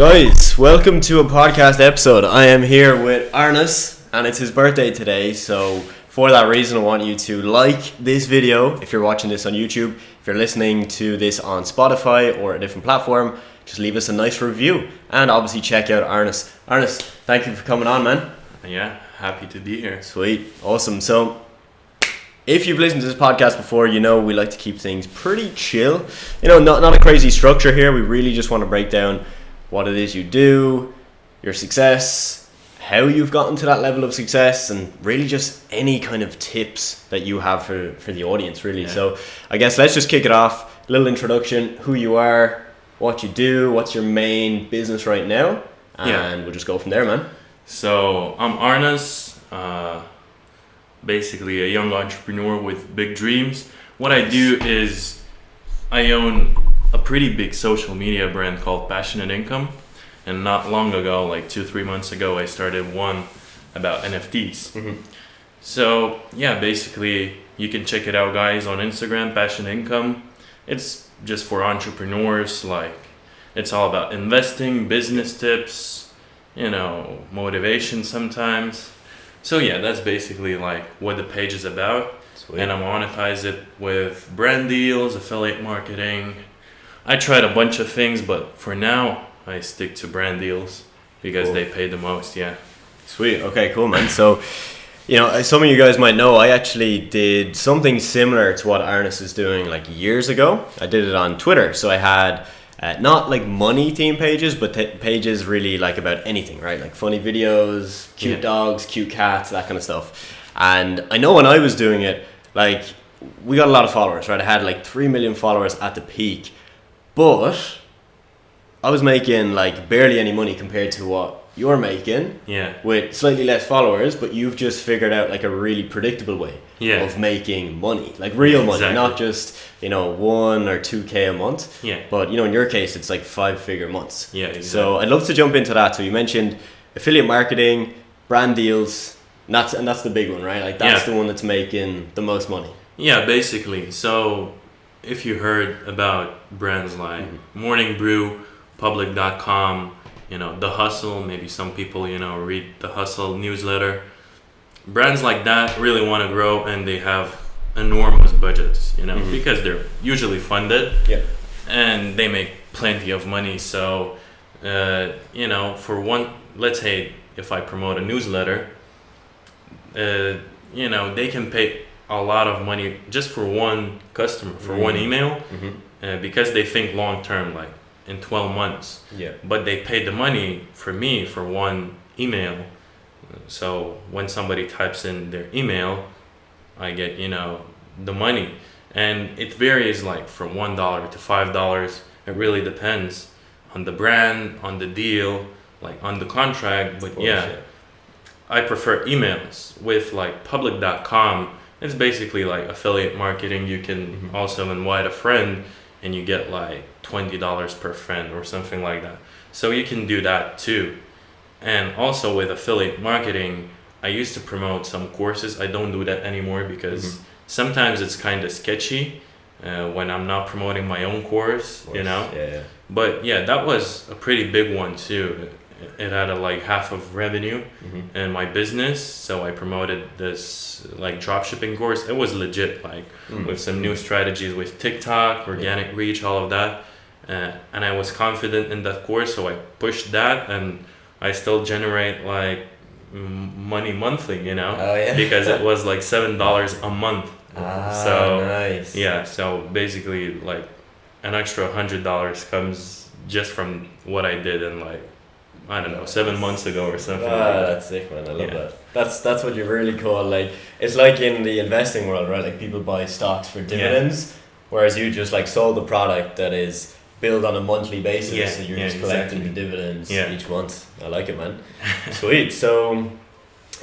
Guys, welcome to a podcast episode. I am here with Arnas, and it's his birthday today, so for that reason I want you to like this video if you're watching this on YouTube. If you're listening to this on Spotify or a different platform, just leave us a nice review, and obviously check out Arnas. Arnas, thank you for coming on, man. Yeah, happy to be here. Sweet, awesome. So if you've listened to this podcast before, you know we like to keep things pretty chill. You know, not a crazy structure here. We really just want to break down what it is you do, your success, how you've gotten to that level of success, and really just any kind of tips that you have for the audience, really. Yeah. So I guess let's just kick it off. A little introduction, who you are, what you do, what's your main business right now, and we'll just go from there, man. So I'm Arnas, basically a young entrepreneur with big dreams. What I do is I own a pretty big social media brand called Passionate Income, and not long ago, like 2-3 months ago, I started one about NFTs. Mm-hmm. So yeah, basically you can check it out, guys, on Instagram, Passionate Income. It's just for entrepreneurs. Like, it's all about investing, business tips, you know, motivation sometimes. So yeah, that's basically like what the page is about. Sweet. And I monetize it with brand deals, affiliate marketing. I tried a bunch of things, but for now I stick to brand deals because they pay the most. Yeah. Sweet. Okay, cool, man. So, you know, some of you guys might know I actually did something similar to what Arnas is doing like years ago. I did it on Twitter. So I had not like money theme pages, but pages really like about anything, right? Like funny videos, cute dogs, cute cats, that kind of stuff. And I know when I was doing it, like, we got a lot of followers, right? I had like 3 million followers at the peak. But I was making like barely any money compared to what you're making, with slightly less followers, but you've just figured out like a really predictable way of making money, like real money, not just, you know, 1 or 2K a month, but, you know, in your case it's like 5-figure months. So I'd love to jump into that. So you mentioned affiliate marketing, brand deals, and that's the big one, right? Like, that's the one that's making the most money. Yeah, basically. So if you heard about brands like Morning Brew, Public.com, you know, The Hustle, maybe some people, you know, read The Hustle newsletter. Brands like that really want to grow, and they have enormous budgets, you know, because they're usually funded and they make plenty of money. So, you know, for one, let's say if I promote a newsletter, you know, they can pay a lot of money just for one customer, for one email, because they think long term, like in 12 months. But they pay the money for me for one email. So when somebody types in their email, I get, you know, the money. And it varies like from $1 to $5. It really depends on the brand, on the deal, like on the contract. But I prefer emails. With like Public.com, it's basically like affiliate marketing. You can also invite a friend and you get like $20 per friend or something like that. So you can do that too. And also with affiliate marketing, I used to promote some courses. I don't do that anymore because sometimes it's kind of sketchy when I'm not promoting my own course, you know? But yeah, that was a pretty big one too. It had like half of revenue in my business. So I promoted this like dropshipping course. It was legit, like with some new strategies with TikTok, organic reach, all of that. And I was confident in that course. So I plus that, and I still generate like money monthly, you know, because it was like $7 a month. So nice. Yeah. So basically like an extra $100 comes just from what I did in like, I don't know, 7 months ago or something. Like that. That's sick, man. I love that. That's what you really call, like, it's like in the investing world, right? Like, people buy stocks for dividends, whereas you just like sold the product that is billed on a monthly basis, and you're just collecting the dividends each month. I like it, man. Sweet. So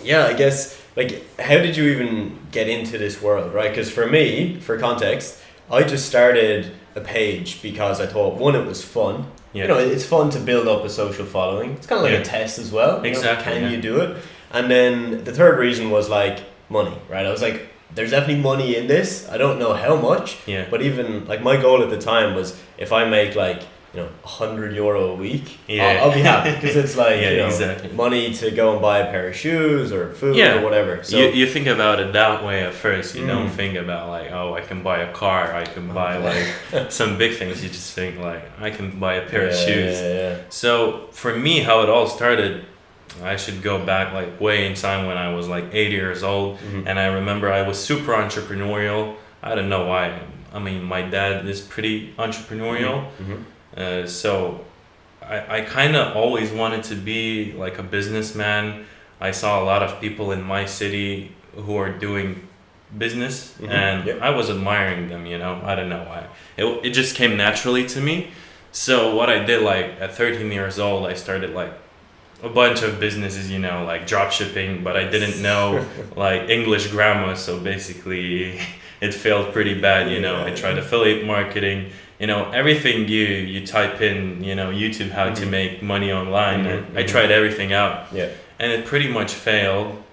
yeah, I guess, like, how did you even get into this world, right? Because for me, for context, I just started a page because I thought, one, it was fun. You know, it's fun to build up a social following. It's kind of like a test as well. Exactly. You know, can you do it? And then the third reason was like money, right? I was like, there's definitely money in this. I don't know how much, but even like my goal at the time was, if I make like, €100 a week, Yeah. I'll be happy, because it's like exactly. money to go and buy a pair of shoes or food or whatever. So you think about it that way at first. You don't think about like, oh, I can buy a car, I can buy like some big things. You just think like, I can buy a pair of shoes. So for me, how it all started, I should go back like way in time when I was like 8 years old, and I remember I was super entrepreneurial. I don't know why. I mean, my dad is pretty entrepreneurial, so I kind of always wanted to be like a businessman. I saw a lot of people in my city who are doing business, and I was admiring them. I don't know why. It just came naturally to me. So what I did, like at 13 years old, I started like a bunch of businesses, like drop shipping, but I didn't know like English grammar, so basically it failed pretty bad. I tried affiliate marketing, everything you type in, YouTube, how to make money online. I tried everything out, and it pretty much failed.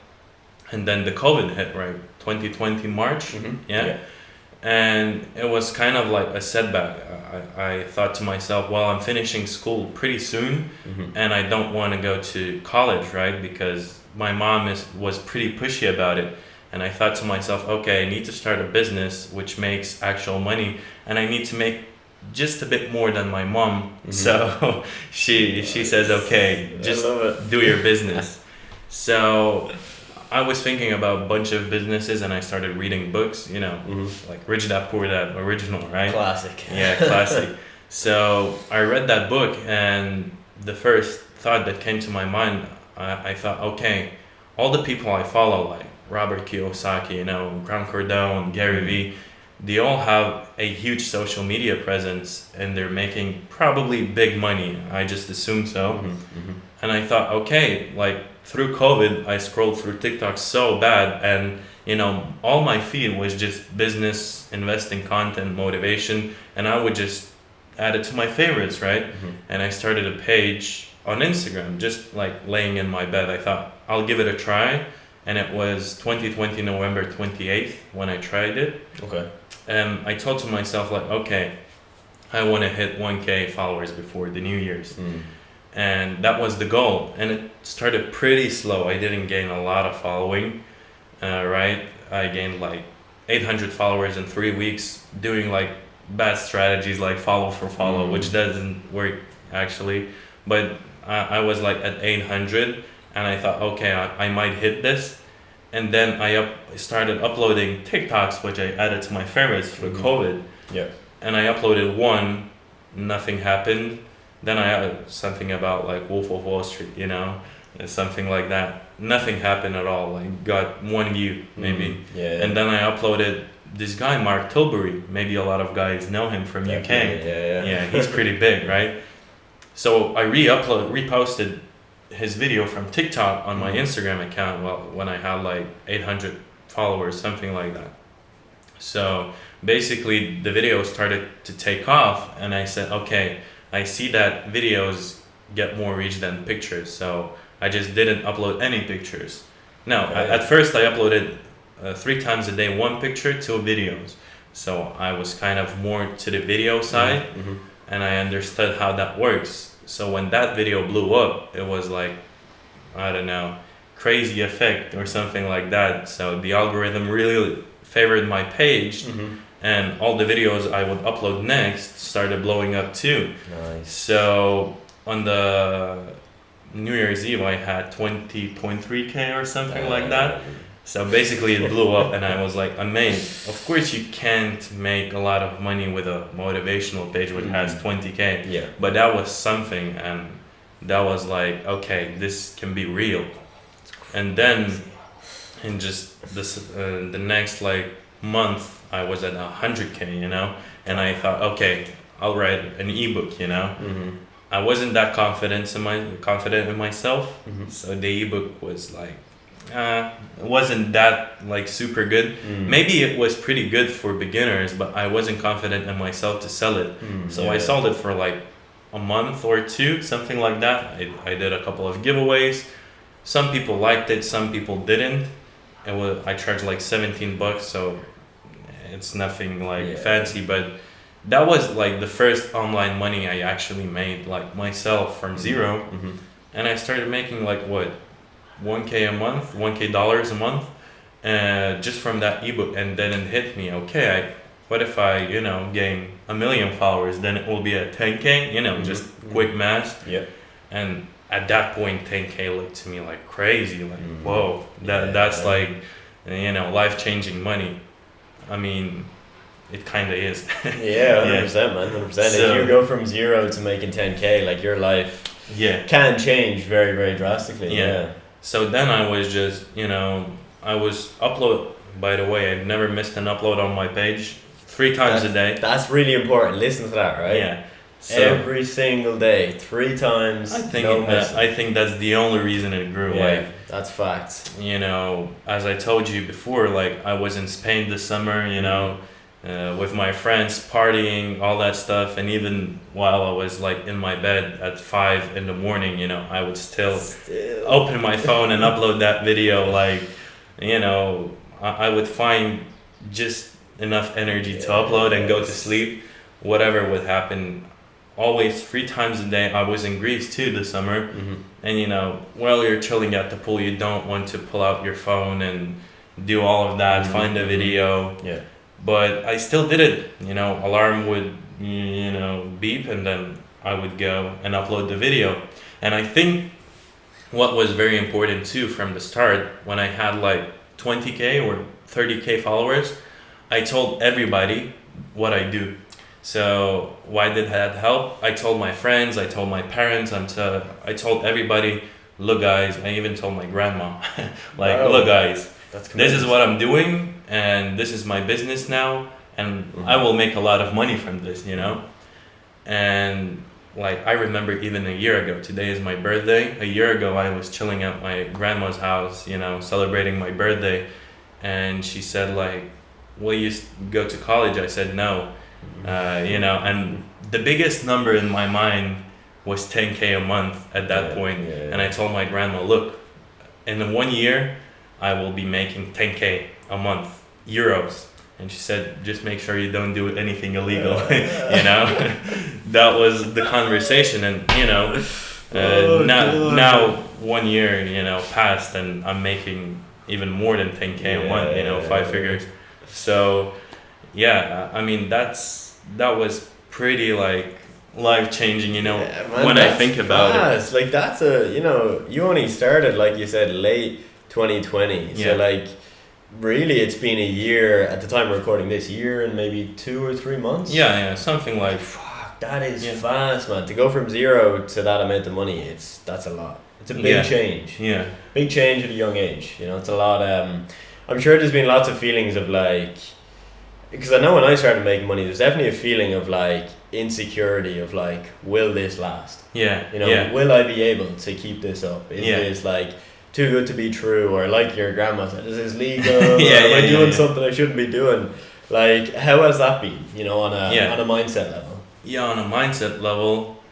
And then the COVID hit, right? 2020 March, and it was kind of like a setback. I thought to myself, well, I'm finishing school pretty soon, and I don't want to go to college, right? Because my mom was pretty pushy about it. And I thought to myself, okay, I need to start a business which makes actual money, and I need to make just a bit more than my mom. So she says, okay, just do your business. So I was thinking about a bunch of businesses, and I started reading books, like Rich Dad Poor Dad, original, right? Classic. Yeah, classic. So I read that book, and the first thought that came to my mind, I thought, okay, all the people I follow, like Robert Kiyosaki, Grant Cardone, Gary Vee, they all have a huge social media presence, and they're making probably big money. I just assumed so. And I thought, okay, like through COVID, I scrolled through TikTok so bad, and all my feed was just business, investing content, motivation, and I would just add it to my favorites, right? And I started a page on Instagram, just like laying in my bed. I thought, I'll give it a try. And it was 2020 November 28th when I tried it. Okay. And I told to myself, like, okay, I want to hit 1K followers before the New Year's. And that was the goal. And it started pretty slow. I didn't gain a lot of following, right? I gained like 800 followers in 3 weeks, doing like bad strategies like follow for follow, which doesn't work actually. But I was like at 800. And I thought, okay, I might hit this. And then I started uploading TikToks, which I added to my favorites for COVID. Yeah. And I uploaded one, nothing happened. Then I added something about like Wolf of Wall Street, something like that. Nothing happened at all. I got 1 view maybe. And then I uploaded this guy, Mark Tilbury. Maybe a lot of guys know him from UK. Yeah, he's pretty big, right? So I reposted his video from TikTok on my Instagram account when I had like 800 followers, something like that. So basically the video started to take off, and I said, okay, I see that videos get more reach than pictures, so I just didn't upload any pictures. No, at first I uploaded 3 times a day, 1 picture, 2 videos. So I was kind of more to the video side, and I understood how that works. So when that video blew up, it was like, I don't know, crazy effect or something like that. So the algorithm really favored my page, and all the videos I would upload next started blowing up too. Nice. So on the New Year's Eve, I had 20.3K or something like that. So basically it blew up, and I was like amazed. Of course you can't make a lot of money with a motivational page which has 20K, but that was something, and that was like, okay, this can be real. And then in just this the next like month I was at 100K, and I thought, okay, I'll write an ebook, I wasn't that confident in myself, so the ebook was like, it wasn't that like super good. Maybe it was pretty good for beginners, but I wasn't confident in myself to sell it. So I sold it for like a month or 2, something like that. I did a couple of giveaways. Some people liked it, some people didn't. I charged like $17, so it's nothing like fancy, but that was like the first online money I actually made, like myself from zero. And I started making like what, 1K a month, 1K dollars a month, just from that ebook. And then it hit me, okay, what if I, gain 1 million followers? Then it will be at 10K, just quick math. Yeah. And at that point, 10K looked to me like crazy, like, whoa, that's like, life-changing money. I mean, it kind of is. Yeah, 100%, man, 100%. So, if you go from 0 to making 10K, like your life can change very, very drastically. Yeah. So then I was just, I was by the way, I've never missed an upload on my page 3 times a day. That's really important. Listen to that, right? Yeah. So every single day, 3 times. I think that's the only reason it grew. Yeah, like, that's facts. As I told you before, like I was in Spain this summer, with my friends partying, all that stuff, and even while I was like in my bed at 5 in the morning, I would still open my phone and upload that video. Like, I would find just enough energy to upload and go to sleep, whatever would happen. Always 3 times a day. I was in Greece too this summer, and while you're chilling at the pool, you don't want to pull out your phone and do all of that, find a video. Yeah. But I still did it. Alarm would beep, and then I would go and upload the video. And I think what was very important too from the start, when I had like 20K or 30K followers, I told everybody what I do. So why did that help? I told my friends, I told my parents, I told everybody, look guys, I even told my grandma, like, look guys, this is what I'm doing, and this is my business now, and I will make a lot of money from this, And like, I remember even a year ago, today is my birthday. A year ago, I was chilling at my grandma's house, celebrating my birthday. And she said like, will you go to college? I said, no. And the biggest number in my mind was 10K a month at that point. And I told my grandma, look, in 1 year, I will be making 10K a month, euros. And she said, just make sure you don't do anything illegal. That was the conversation. And, now 1 year, passed, and I'm making even more than 10K a month, 5 figures. So, I mean, that was pretty like life-changing, man, when I think about it. Like that's you only started, like you said, late 2020. So like, really, it's been a year at the time we're recording this, year and maybe 2 or 3 months. Yeah, something like. Fuck, that is fast, man. To go from 0 to that amount of money, that's a lot. It's a big change. Yeah. Big change at a young age. It's a lot. I'm sure there's been lots of feelings of like, because I know when I started making money, there's definitely a feeling of like insecurity of like, will this last? Yeah. Will I be able to keep this up? Is this like too good to be true, or like your grandma said, is this legal? Am I doing something I shouldn't be doing? Like, how has that been, on a mindset level? Yeah, on a mindset level,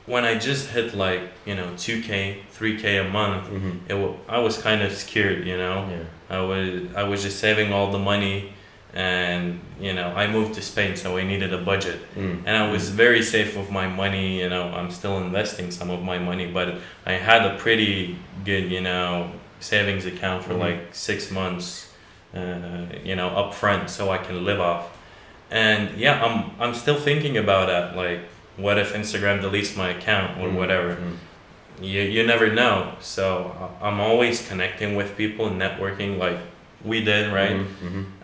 when I just hit like 2K, 3K a month, I was kind of scared. I was just saving all the money, and I moved to Spain, so I needed a budget, and I was very safe with my money. I'm still investing some of my money, but I had a pretty good savings account for like 6 months, up front, so I can live off. And I'm still thinking about that, like, what if Instagram deletes my account or whatever. You never know. So I'm always connecting with people and networking like we did, right?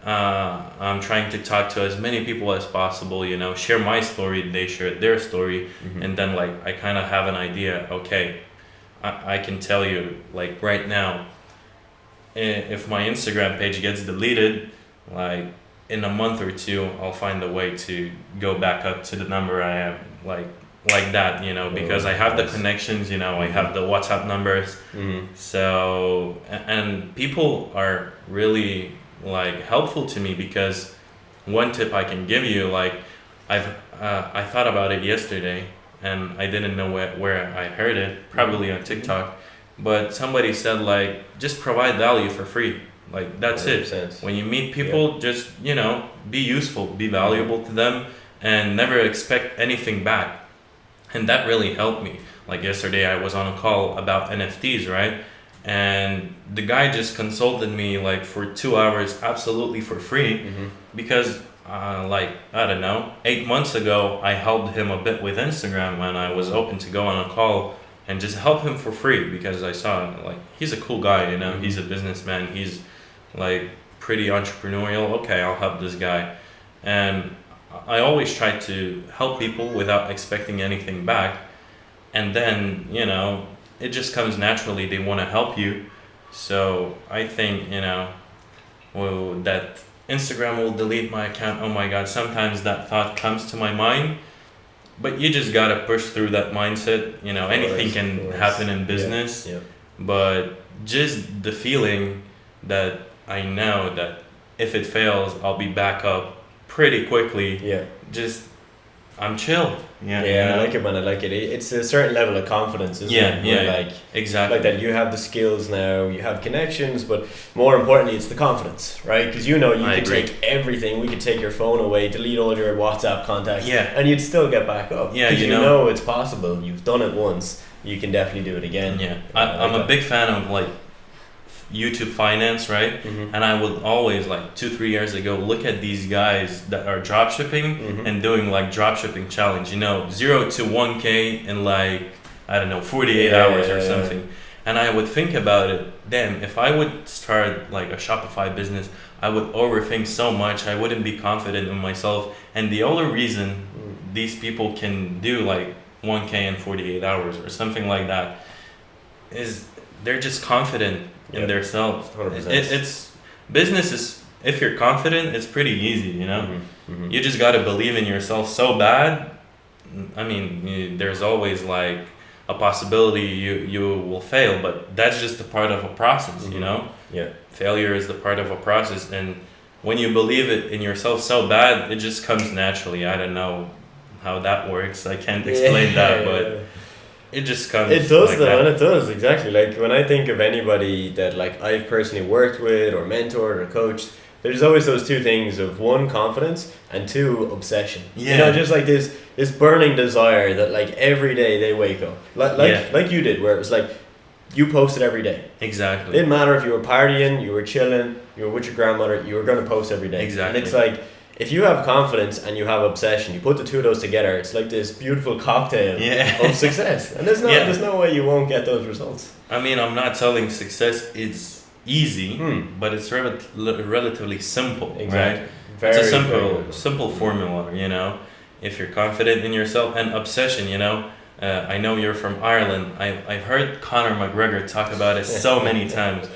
I'm trying to talk to as many people as possible, share my story, they share their story, and then like I kind of have an idea, okay, I can tell you like right now, if my Instagram page gets deleted, like in a month or 2, I'll find a way to go back up to the number I am, like that, because I have the connections, I have the WhatsApp numbers. So, and people are really like helpful to me, because one tip I can give you, like I thought about it yesterday, and I didn't know where I heard it, probably on TikTok, but somebody said like, just provide value for free. Like that's 100%. It. When you meet people, just be useful, be valuable to them. and never expect anything back. And that really helped me. Like yesterday I was on a call about NFTs, right? And the guy just consulted me like for 2 hours absolutely for free, because like, I don't know, 8 months ago I helped him a bit with Instagram when I was open to go on a call and just help him for free, because I saw like he's a cool guy, you know, he's a businessman, he's like pretty entrepreneurial. Okay, I'll help this guy. And I always try to help people without expecting anything back. And then, you know, it just comes naturally. They want to help you. So I think, you know, well, that Instagram will delete my account. Oh my God, sometimes that thought comes to my mind. But you just got to push through that mindset. You know, anything can happen in business. Yeah. But just the feeling that I know that if it fails, I'll be back up pretty quickly. Yeah. Just, I'm chill. Yeah. Yeah, you know? I like it, man. I like it. It's a certain level of confidence, isn't it? Yeah. Like, exactly. Like that you have the skills now, you have connections, but more importantly, it's the confidence, right? Because you know you can take everything. We could take your phone away, delete all your WhatsApp contacts, and you'd still get back up. Yeah, because you know it's possible. You've done it once. You can definitely do it again. Yeah, I'm a big fan of like YouTube finance, right? And I would always, like 2-3 years ago, look at these guys that are drop shipping and doing like drop shipping challenge, you know, 0 to 1K in like, I don't know, 48 hours or something. And I would think about it, damn, if I would start like a Shopify business, I would overthink so much. I wouldn't be confident in myself. And the only reason these people can do like 1K in 48 hours or something like that is they're just confident in themselves. It's business is, if you're confident, it's pretty easy, you know. You just got to believe in yourself so bad. I mean, there's always like a possibility you will fail, but that's just a part of a process, you know. Failure is the part of a process, and when you believe it in yourself so bad, it just comes naturally. I don't know how that works. I can't explain that, but it just comes. It does like though, that. and it does, exactly. Like when I think of anybody that like I've personally worked with or mentored or coached, there's always those two things of one, confidence, and two, obsession. You know, just like this burning desire that like every day they wake up. Like you did, where it was like you posted every day. Exactly. It didn't matter if you were partying, you were chilling, you were with your grandmother, you were gonna post every day. Exactly. And it's like, if you have confidence and you have obsession, you put the two of those together, it's like this beautiful cocktail of success. And there's no way you won't get those results. I mean, I'm not telling success is easy, but it's relatively simple, right? It's a simple formula, you know. If you're confident in yourself, and obsession, you know. I know you're from Ireland. I've heard Conor McGregor talk about it so many times.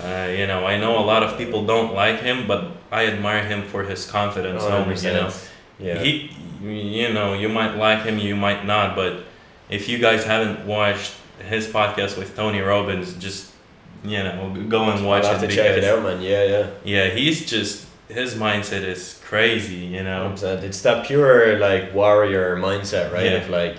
You know, I know a lot of people don't like him, but I admire him for his confidence. You know, he, you know, you might like him, you might not, but if you guys haven't watched his podcast with Tony Robbins, just, you know, go and watch it. I'll have to check it out, man. Yeah, he's just, his mindset is crazy, you know. 100%. It's that pure like warrior mindset, right? Of like,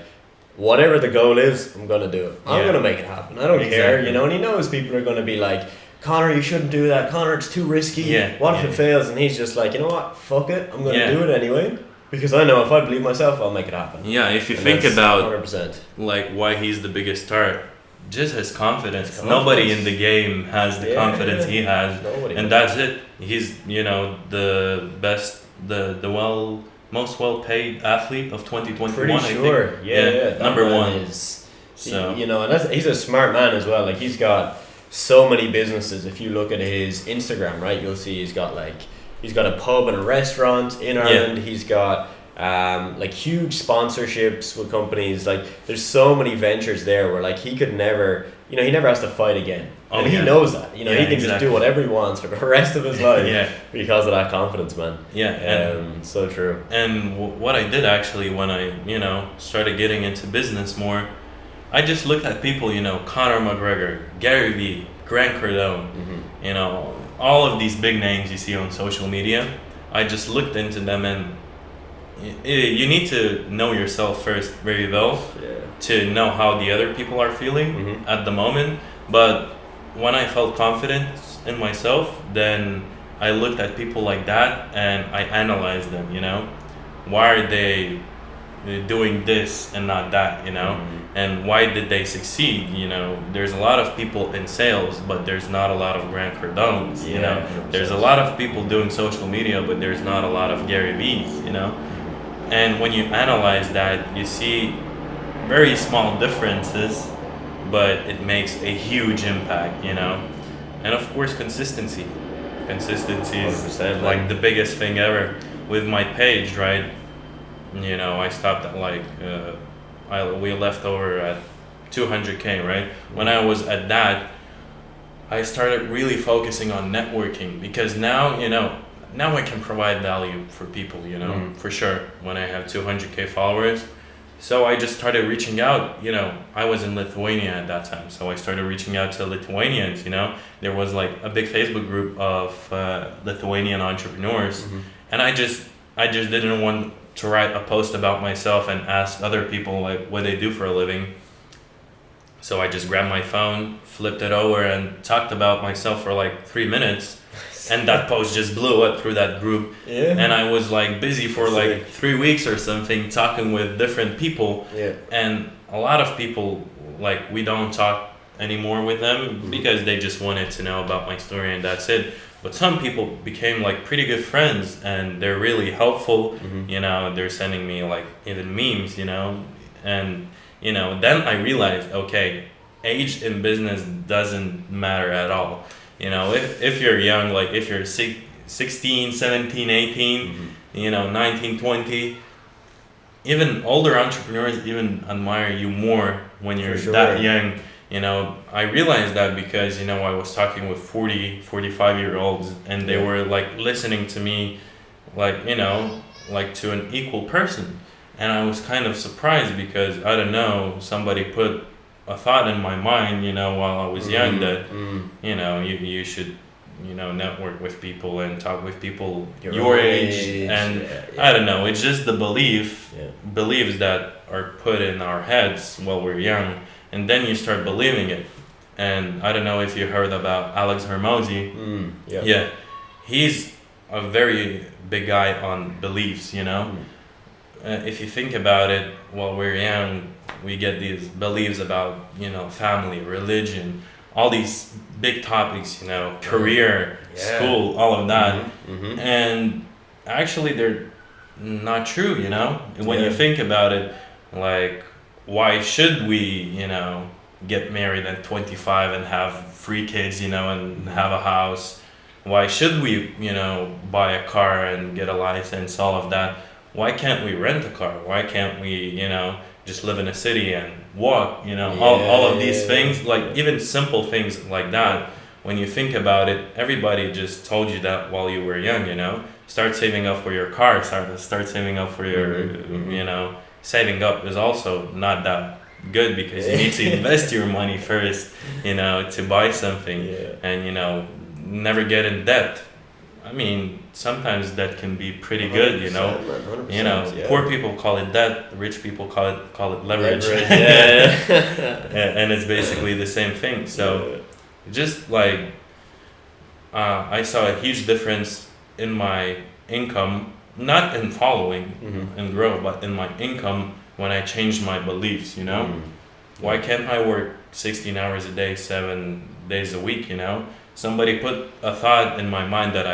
whatever the goal is, I'm gonna do it. I'm gonna make it happen. I don't care, you know. And he knows people are gonna be like, Connor, you shouldn't do that. Connor, it's too risky. What if it fails? And he's just like, you know what? Fuck it. I'm gonna do it anyway, because I know if I believe myself, I'll make it happen. Yeah, if you think about 100%, like why he's the biggest star, just his confidence. Nobody in the game has the confidence he has. Nobody. And that's it. He's, you know, the best, the most well-paid athlete of 2021. Pretty sure. I think. Yeah. Number one. Is, so you know, and he's a smart man as well. Like he's got so many businesses. If you look at his Instagram, right, you'll see he's got a pub and a restaurant in Ireland. He's got like huge sponsorships with companies. Like there's so many ventures there where like he could never, you know, he never has to fight again. And he knows that, you know, he can just do whatever he wants for the rest of his life because of that confidence, man. So true. And what I did actually when I, you know, started getting into business more, I just looked at people, you know, Conor McGregor, Gary Vee, Grant Cardone, you know, all of these big names you see on social media. I just looked into them, and you need to know yourself first very well to know how the other people are feeling at the moment. But when I felt confident in myself, then I looked at people like that and I analyzed them, you know. why are they doing this and not that, you know? And why did they succeed, you know? There's a lot of people in sales, but there's not a lot of Grant Cardones, you know? 100%. There's a lot of people doing social media, but there's not a lot of Gary V's, you know? And when you analyze that, you see very small differences, but it makes a huge impact, you know? And of course, consistency. Consistency is 100%, like the biggest thing ever. With my page, right? You know, I stopped at like, we left over at 200K, right? When I was at that, I started really focusing on networking because now, you know, now I can provide value for people, you know, for sure, when I have 200K followers. So I just started reaching out, you know, I was in Lithuania at that time. So I started reaching out to Lithuanians, you know, there was like a big Facebook group of Lithuanian entrepreneurs. And I just didn't want to write a post about myself and ask other people like what they do for a living. So I just grabbed my phone, flipped it over and talked about myself for like 3 minutes. And that post just blew up through that group. Yeah. And I was like busy for like 3 weeks or something talking with different people. Yeah. And a lot of people, like, we don't talk anymore with them because they just wanted to know about my story and that's it. But some people became like pretty good friends and they're really helpful. You know, they're sending me like even memes, you know. And, you know, then I realized, okay, age in business doesn't matter at all. You know, if you're young, like if you're 16, 17, 18, you know, 19, 20, even older entrepreneurs even admire you more when you're that young. You know, I realized that because, you know, I was talking with 40, 45-year-olds and they were like listening to me like, you know, like to an equal person. And I was kind of surprised because, I don't know, somebody put a thought in my mind, you know, while I was young that, you know, you should, you know, network with people and talk with people your age. And I don't know, it's just the beliefs that are put in our heads while we're young. And then you start believing it. And I don't know if you heard about Alex Hermosi. Yeah. He's a very big guy on beliefs, you know. If you think about it, while we're young, we get these beliefs about, you know, family, religion, all these big topics, you know, career, school, all of that. And actually they're not true, you know. And when you think about it, like, why should we, you know, get married at 25 and have 3 kids, you know, and have a house? Why should we, you know, buy a car and get a license, all of that? Why can't we rent a car? Why can't we, you know, just live in a city and walk, you know, all of these things, like even simple things like that. When you think about it, everybody just told you that while you were young, you know, start saving up for your car, start saving up for your, you know, saving up is also not that good because you need to invest your money first, you know, to buy something and, you know, never get in debt. I mean, sometimes that can be pretty good, you know. 100%, you know, poor people call it debt, rich people call it leverage. And it's basically the same thing. So just like I saw a huge difference in my income, not in following and grow, but in my income when I changed my beliefs, you know. Why can't I work 16 hours a day, 7 days a week, you know? Somebody put a thought in my mind that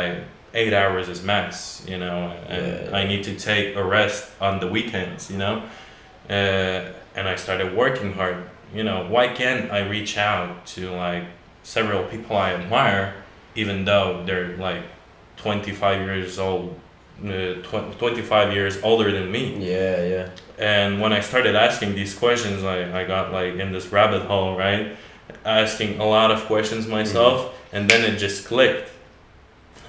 8 hours is max, you know, and I need to take a rest on the weekends, you know. And I started working hard, you know. Why can't I reach out to like several people I admire, even though they're like 25 years old, 25 years older than me? And when I started asking these questions, I got like in this rabbit hole, right? Asking a lot of questions myself, and then it just clicked.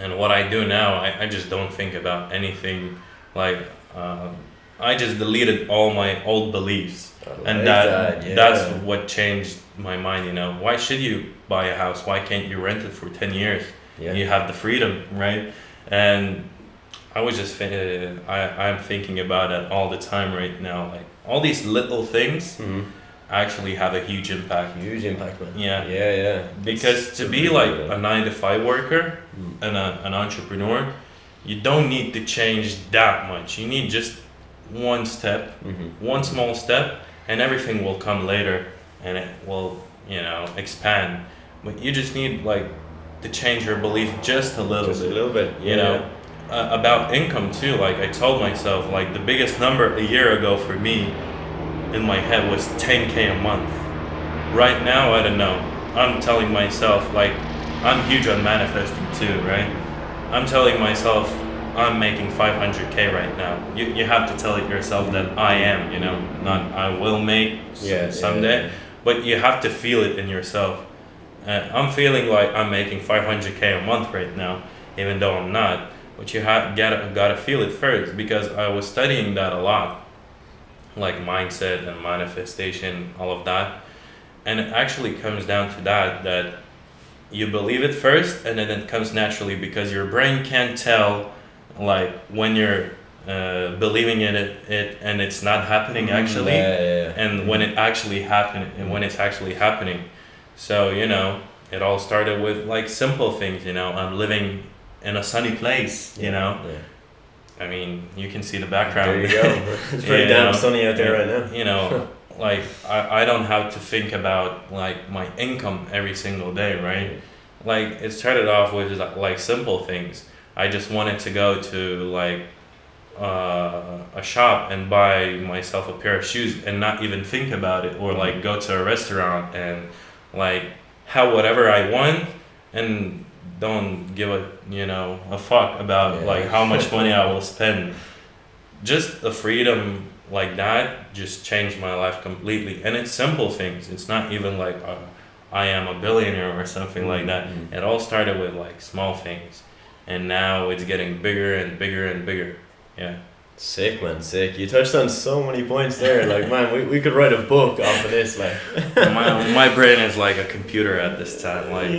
And what I do now, I just don't think about anything. Like I just deleted all my old beliefs, and that's what changed my mind. You know, why should you buy a house? Why can't you rent it for 10 years? You have the freedom, right? And I was just I'm thinking about it all the time right now. Like all these little things actually have a huge impact. Man. Because to be like a 9-to-5 worker and an entrepreneur, you don't need to change that much. You need just one step, one small step, and everything will come later, and it will, expand. But you just need like to change your belief just a little bit. A little bit, About income too. Like I told myself, like the biggest number a year ago for me in my head was 10K a month. Right now, I don't know. I'm telling myself, like, I'm huge on manifesting too, right? I'm telling myself I'm making 500K right now. You have to tell it yourself that I am, not I will make someday, but you have to feel it in yourself. I'm feeling like I'm making 500K a month right now, even though I'm not. But you gotta feel it first, because I was studying that a lot, like mindset and manifestation, all of that. And it actually comes down to that you believe it first, and then it comes naturally, because your brain can't tell like when you're believing in it and it's not happening actually, and when it actually when it's actually happening. So it all started with like simple things. I'm living in a sunny place. I mean, you can see the background. There you go. It's pretty damn sunny out there right now. Like I don't have to think about like my income every single day, right? Like it started off with like simple things. I just wanted to go to like a shop and buy myself a pair of shoes and not even think about it, or like go to a restaurant and like have whatever I want and don't give a fuck about like how much money I will spend. Just the freedom like that just changed my life completely. And it's simple things. It's not even like I am a billionaire or something like that. It all started with like small things, and now it's getting bigger and bigger and bigger. Sick, man, sick. You touched on so many points there. Like, man, we could write a book off of this. Like, my brain is like a computer at this time. Like,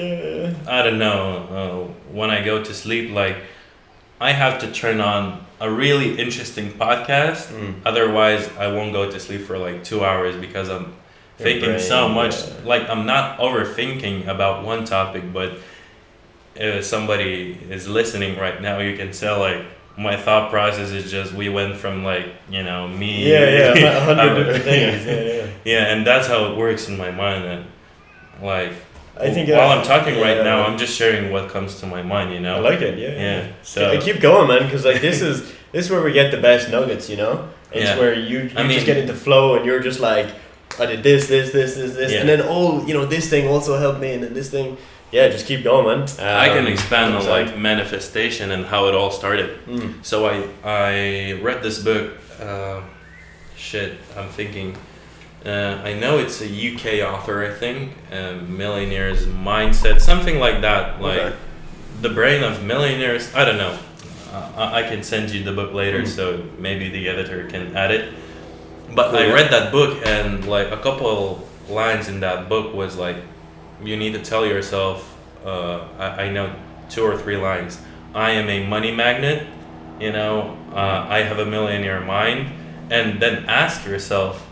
I don't know. When I go to sleep, like, I have to turn on a really interesting podcast. Otherwise, I won't go to sleep for like 2 hours, because I'm thinking so much. Like, I'm not overthinking about one topic, but if somebody is listening right now, you can tell like my thought process is just, we went from like, me. 100 different things. And that's how it works in my mind. And like, I think while I'm talking right now, I'm just sharing what comes to my mind, I like it, So I keep going, man, because like this is where we get the best nuggets, It's where you just get into flow, and you're just like, I did this, and then this thing also helped me, and then this thing. Yeah, just keep going, man. I can expand on like manifestation and how it all started. So I read this book. I'm thinking. I know it's a UK author, I think. Millionaires Mindset, something like that. Like the brain of millionaires. I don't know. I can send you the book later, so maybe the editor can add it. But I read that book, and like a couple lines in that book was like, you need to tell yourself, I know 2 or 3 lines. I am a money magnet, I have a millionaire mind. And then ask yourself,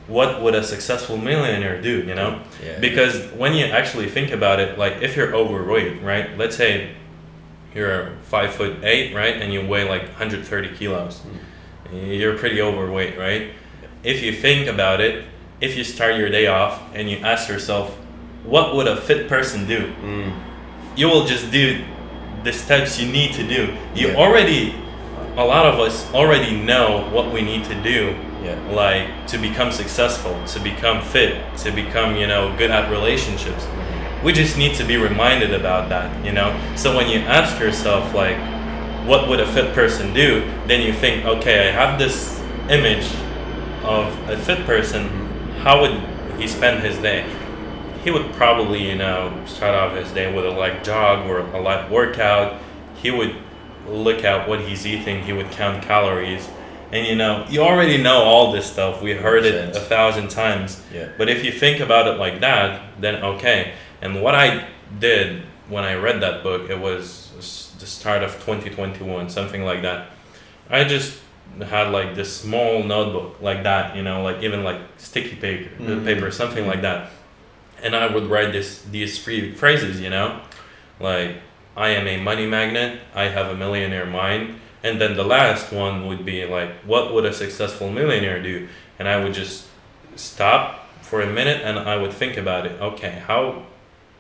what would a successful millionaire do, Because when you actually think about it, like if you're overweight, right? Let's say you're 5'8", right? And you weigh like 130 kilos. You're pretty overweight, right? If you think about it, if you start your day off and you ask yourself, what would a fit person do? You will just do the steps you need to do. A lot of us already know what we need to do, like to become successful, to become fit, to become, good at relationships. We just need to be reminded about that, So when you ask yourself, like, what would a fit person do? Then you think, okay, I have this image of a fit person. How would he spend his day? He would probably, start off his day with a light jog or a light workout. He would look at what he's eating. He would count calories. And, you already know all this stuff. We heard it 1,000 times. But if you think about it like that, then okay. And what I did when I read that book, it was the start of 2021, something like that. I just had like this small notebook like that, like even like sticky paper, something like that. And I would write these 3 phrases, like I am a money magnet, I have a millionaire mind. And then the last one would be like, what would a successful millionaire do? And I would just stop for a minute and I would think about it. Okay, how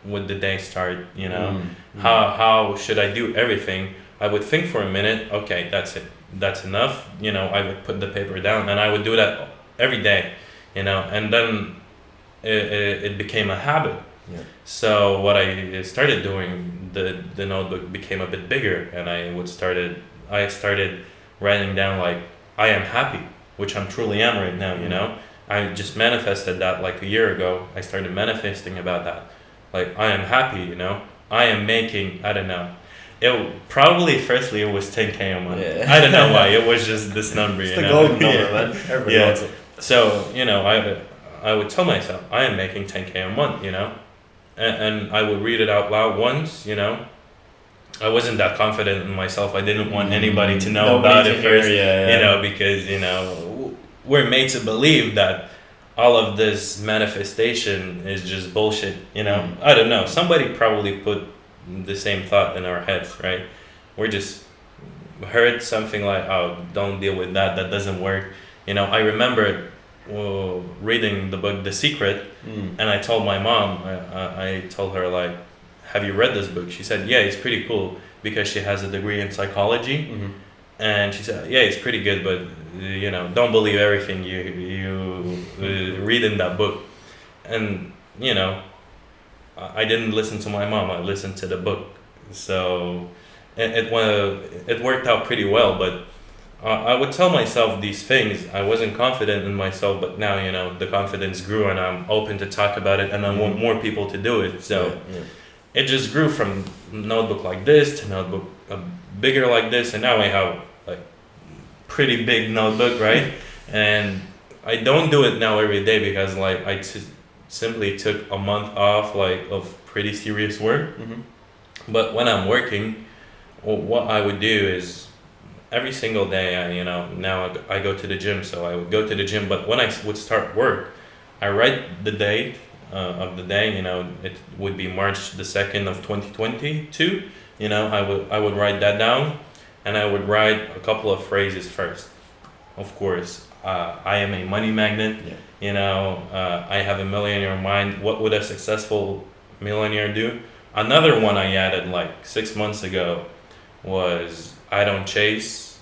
would the day start? You know, how should I do everything? I would think for a minute. Okay, that's it. That's enough. You know, I would put the paper down and I would do that every day. You know, and then it became a habit. Yeah. So what I started doing, the notebook became a bit bigger, and I started writing down like, I am happy, which I'm truly am right now. You know, I just manifested that like a year ago. I started manifesting about that, like I am happy. You know, I am making, I don't know. It probably firstly it was 10K a month. Yeah. I don't know why. It was just this number. It's you the know? golden number, Yeah. man. Everybody Yeah. wants it. So, you know, I would tell myself, I am making 10K a month, you know, and I would read it out loud once, you know. I wasn't that confident in myself. I didn't want anybody to know about it first, you know, because, you know, we're made to believe that all of this manifestation is just bullshit, you know. I don't know. Somebody probably put the same thought in our heads, right? We're just heard something like, oh, don't deal with that. That doesn't work. You know, I remember reading the book The Secret, and I told my mom, I told her like, have you read this book? She said, yeah, it's pretty cool, because she has a degree in psychology. And she said, yeah, it's pretty good, but you know, don't believe everything you read in that book. And you know, I didn't listen to my mom, I listened to the book. So it worked out pretty well, but I would tell myself these things. I wasn't confident in myself, but now, you know, the confidence grew and I'm open to talk about it, and I want more people to do it. So it just grew from notebook like this to notebook bigger like this, and now I have like pretty big notebook, right? And I don't do it now every day because like simply took a month off like of pretty serious work. But when I'm working, what I would do is every single day, now I go to the gym, so I would go to the gym. But when I would start work, I write the date of the day. You know, it would be March the 2nd of 2022. You know, I would write that down, and I would write a couple of phrases first. Of course, I am a money magnet. Yeah. You know, I have a millionaire mind. What would a successful millionaire do? Another one I added like 6 months ago was I don't chase,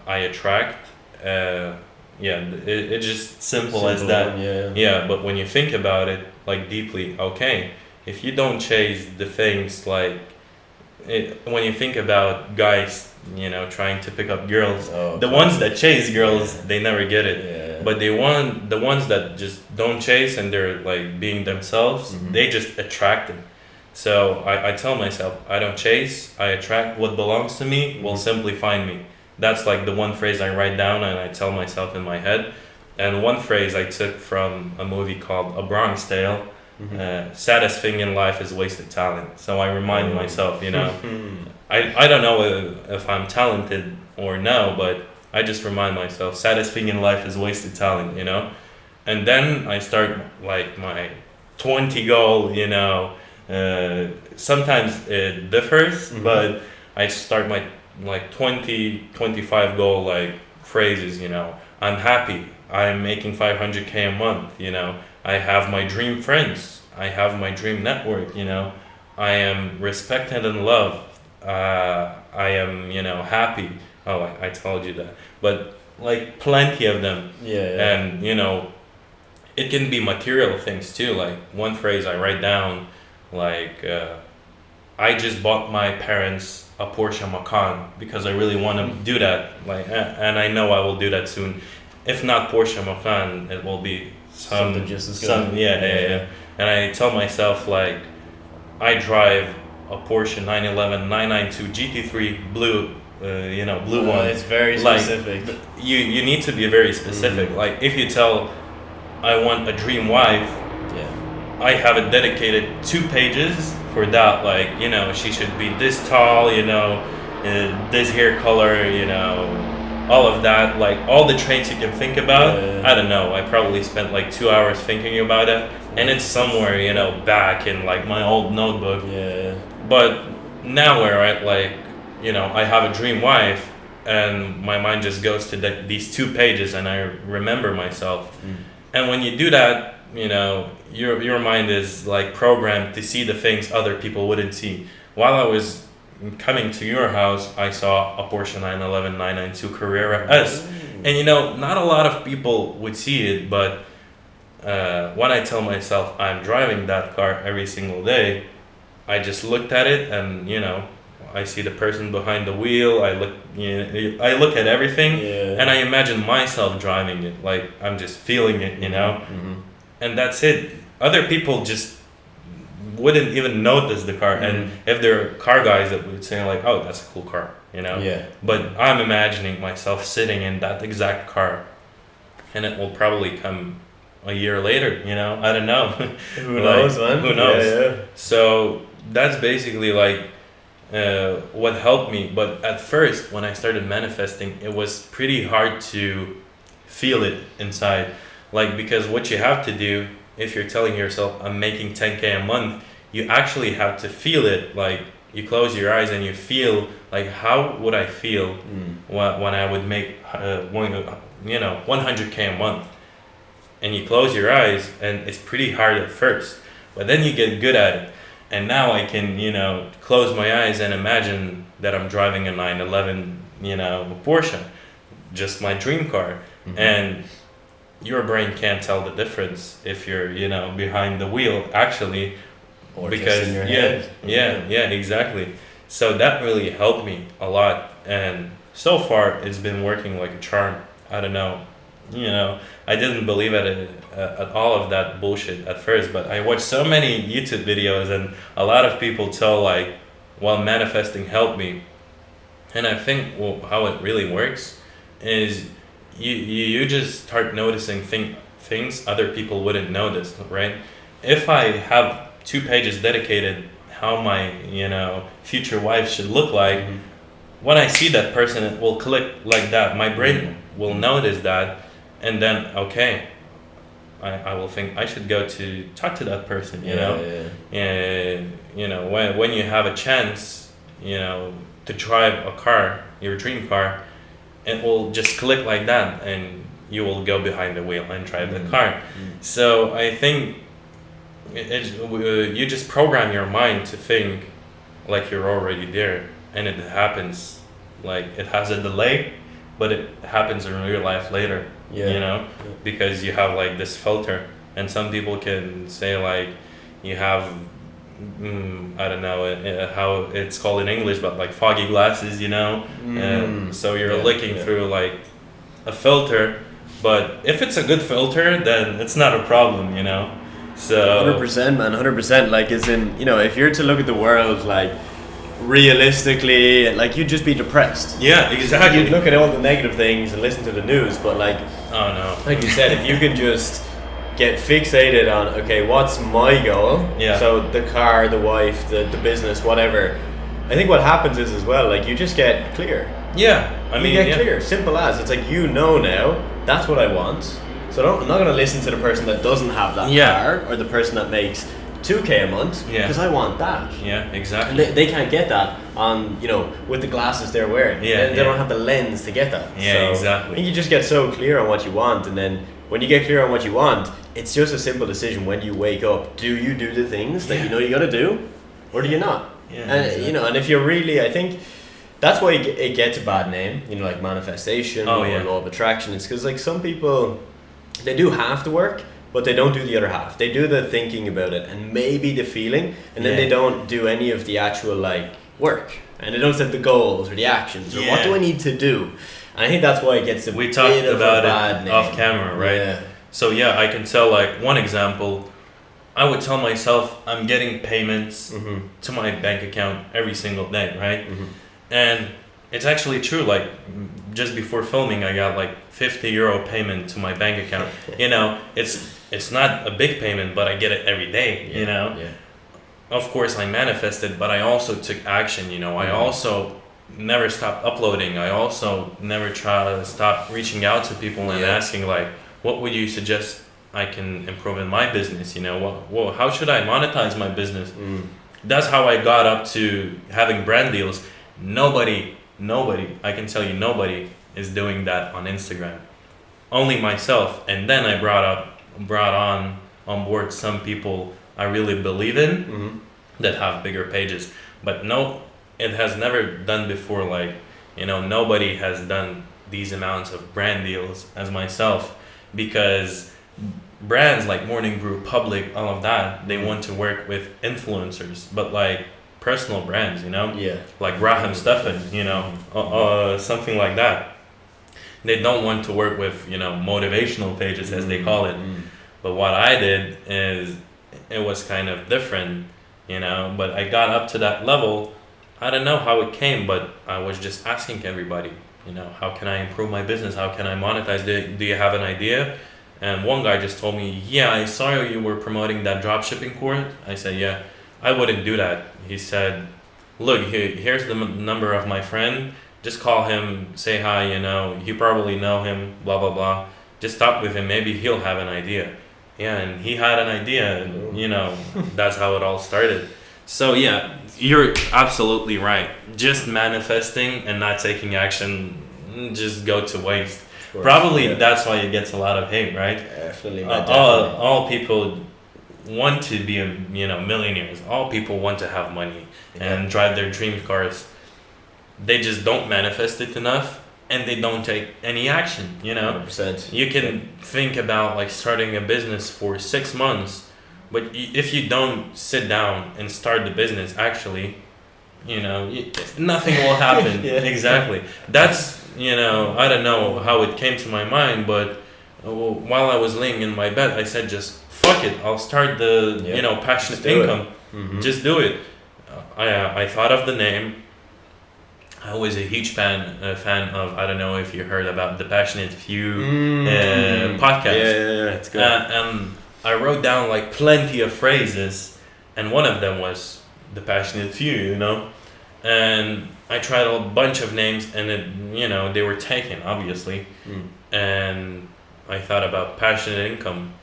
I attract. It's just simple as that. Yeah, but when you think about it like deeply, okay, if you don't chase the things like when you think about guys, you know, trying to pick up girls, the ones that chase girls, they never get it. But the ones that just don't chase and they're like being themselves, they just attract it. So I tell myself, I don't chase, I attract. What belongs to me will simply find me. That's like the one phrase I write down and I tell myself in my head. And one phrase I took from a movie called A Bronx Tale, saddest thing in life is wasted talent. So I remind myself, you know, I don't know if I'm talented or no, but I just remind myself, saddest thing in life is wasted talent, you know. And then I start like my 20 goal, you know. Sometimes it differs, but I start my like 25 goal like phrases, you know. I'm happy, I'm making 500K a month, you know. I have my dream friends, I have my dream network, you know. I am respected and loved, I am, you know, happy. Oh, I told you that, but like plenty of them. And you know, it can be material things too. Like one phrase I write down, like I just bought my parents a Porsche Macan because I really want to do that. Like, and I know I will do that soon. If not Porsche Macan, it will be something just as good. Yeah. And I tell myself like, I drive a Porsche 911 992 GT3 blue. Blue one. It's very specific. Like, you need to be very specific. Like if you tell, I want a dream wife. I have it dedicated 2 pages for that. Like, you know, she should be this tall, you know, this hair color, you know, all of that. Like all the traits you can think about. I don't know. I probably spent like 2 hours thinking about it, and it's somewhere, you know, back in like my old notebook. But now where I have a dream wife, and my mind just goes to these 2 pages, and I remember myself. And when you do that, your mind is like programmed to see the things other people wouldn't see. While I was coming to your house, I saw a Porsche 911 992 Carrera S, and not a lot of people would see it, but when I tell myself I'm driving that car every single day, I just looked at it, and I see the person behind the wheel. I look at everything, and I imagine myself driving it. Like I'm just feeling it, and that's it. Other people just wouldn't even notice the car, and if they're car guys, that would say like, "Oh, that's a cool car," Yeah. But I'm imagining myself sitting in that exact car, and it will probably come a year later. I don't know. Who knows, man? Who knows? Yeah. So that's basically like what helped me. But at first, when I started manifesting, it was pretty hard to feel it inside. Like, because what you have to do, if you're telling yourself, I'm making 10K a month, you actually have to feel it. Like, you close your eyes and you feel, like, how would I feel when I would make 100K a month? And you close your eyes, and it's pretty hard at first. But then you get good at it. And now I can, close my eyes and imagine that I'm driving a 911, Porsche, just my dream car. And your brain can't tell the difference if you're, behind the wheel, actually. Or because, just in your head. Yeah, exactly. So that really helped me a lot. And so far, it's been working like a charm. I don't know. I didn't believe at all of that bullshit at first, but I watched so many YouTube videos, and a lot of people tell like, well, manifesting helped me. And I think how it really works is you just start noticing things other people wouldn't notice, right? If I have 2 pages dedicated how my future wife should look like, when I see that person, it will click like that. My brain will notice that. And then, okay, I will think I should go to talk to that person, And, when you have a chance, to drive a car, your dream car, it will just click like that, and you will go behind the wheel and drive the car. So I think you just program your mind to think like you're already there, and it happens, like it has a delay, but it happens in real life later. Because you have like this filter, and some people can say like you have I don't know how it's called in English, but like foggy glasses, and so you're looking through like a filter, but if it's a good filter, then it's not a problem, So 100%, man, 100%. Like, as in, if you're to look at the world like realistically, like, you'd just be depressed. Yeah, exactly. You'd look at all the negative things and listen to the news, but like, oh no, like you said, if you can just get fixated on, okay, what's my goal? Yeah. So the car, the wife, the business, whatever. I think what happens is as well, like, you just get clear. Yeah, I mean, you get clear. Simple as. It's like, now, that's what I want. So I'm not going to listen to the person that doesn't have that car, or the person that makes 2K a month, because I want that. Yeah, exactly. And they can't get that on, with the glasses they're wearing. Yeah, they don't have the lens to get that. Yeah, so exactly. I think you just get so clear on what you want, and then when you get clear on what you want, it's just a simple decision when you wake up. Do you do the things that you got to do, or do you not? Yeah, and exactly. And if you're really, I think that's why it gets a bad name, like manifestation or law of attraction. It's because like some people, they do half the work, but they don't do the other half. They do the thinking about it and maybe the feeling, and then they don't do any of the actual like work, and they don't set the goals or the actions or what do I need to do. And I think that's why it gets we talked bit about of a bad it name. off camera, right? Yeah. So I can tell like one example. I would tell myself I'm getting payments to my bank account every single day, right? And it's actually true. Like just before filming, I got like €50 payment to my bank account. It's not a big payment, but I get it every day. Yeah. Of course, I manifested, but I also took action. I also never stopped uploading. I also never try to stop reaching out to people and asking like, what would you suggest I can improve in my business? How should I monetize my business? That's how I got up to having brand deals. Nobody, I can tell you, nobody is doing that on Instagram. Only myself. And then I brought on board some people I really believe in that have bigger pages. But no, it has never done before. Like, nobody has done these amounts of brand deals as myself, because brands like Morning Brew, Public, all of that, they want to work with influencers, but like personal brands, like Graham Stephan, something like that. They don't want to work with, motivational pages, as they call it. But what I did is, it was kind of different, but I got up to that level. I don't know how it came, but I was just asking everybody, how can I improve my business? How can I monetize? Do you have an idea? And one guy just told me, yeah, I saw you were promoting that dropshipping course. I said, yeah, I wouldn't do that. He said, look, here's the number of my friend. Just call him, say hi, you probably know him, blah, blah, blah. Just talk with him. Maybe he'll have an idea. Yeah, and he had an idea, and, that's how it all started. So, yeah, you're absolutely right. Just manifesting and not taking action just go to waste. Probably that's why it gets a lot of hate, right? Definitely. All people want to be, millionaires. All people want to have money and drive their dream cars. They just don't manifest it enough, and they don't take any action. 100%. You can think about like starting a business for 6 months, but if you don't sit down and start the business, actually, nothing will happen. Exactly. That's, I don't know how it came to my mind, but while I was laying in my bed, I said, just fuck it. I'll start the, passive income. Just do it. I thought of the name. I was a huge fan of, I don't know if you heard about the Passionate Few podcast. Yeah, it's good. And I wrote down like plenty of phrases, and one of them was the Passionate Few, and I tried a bunch of names, and it, they were taken, obviously. And I thought about passive income,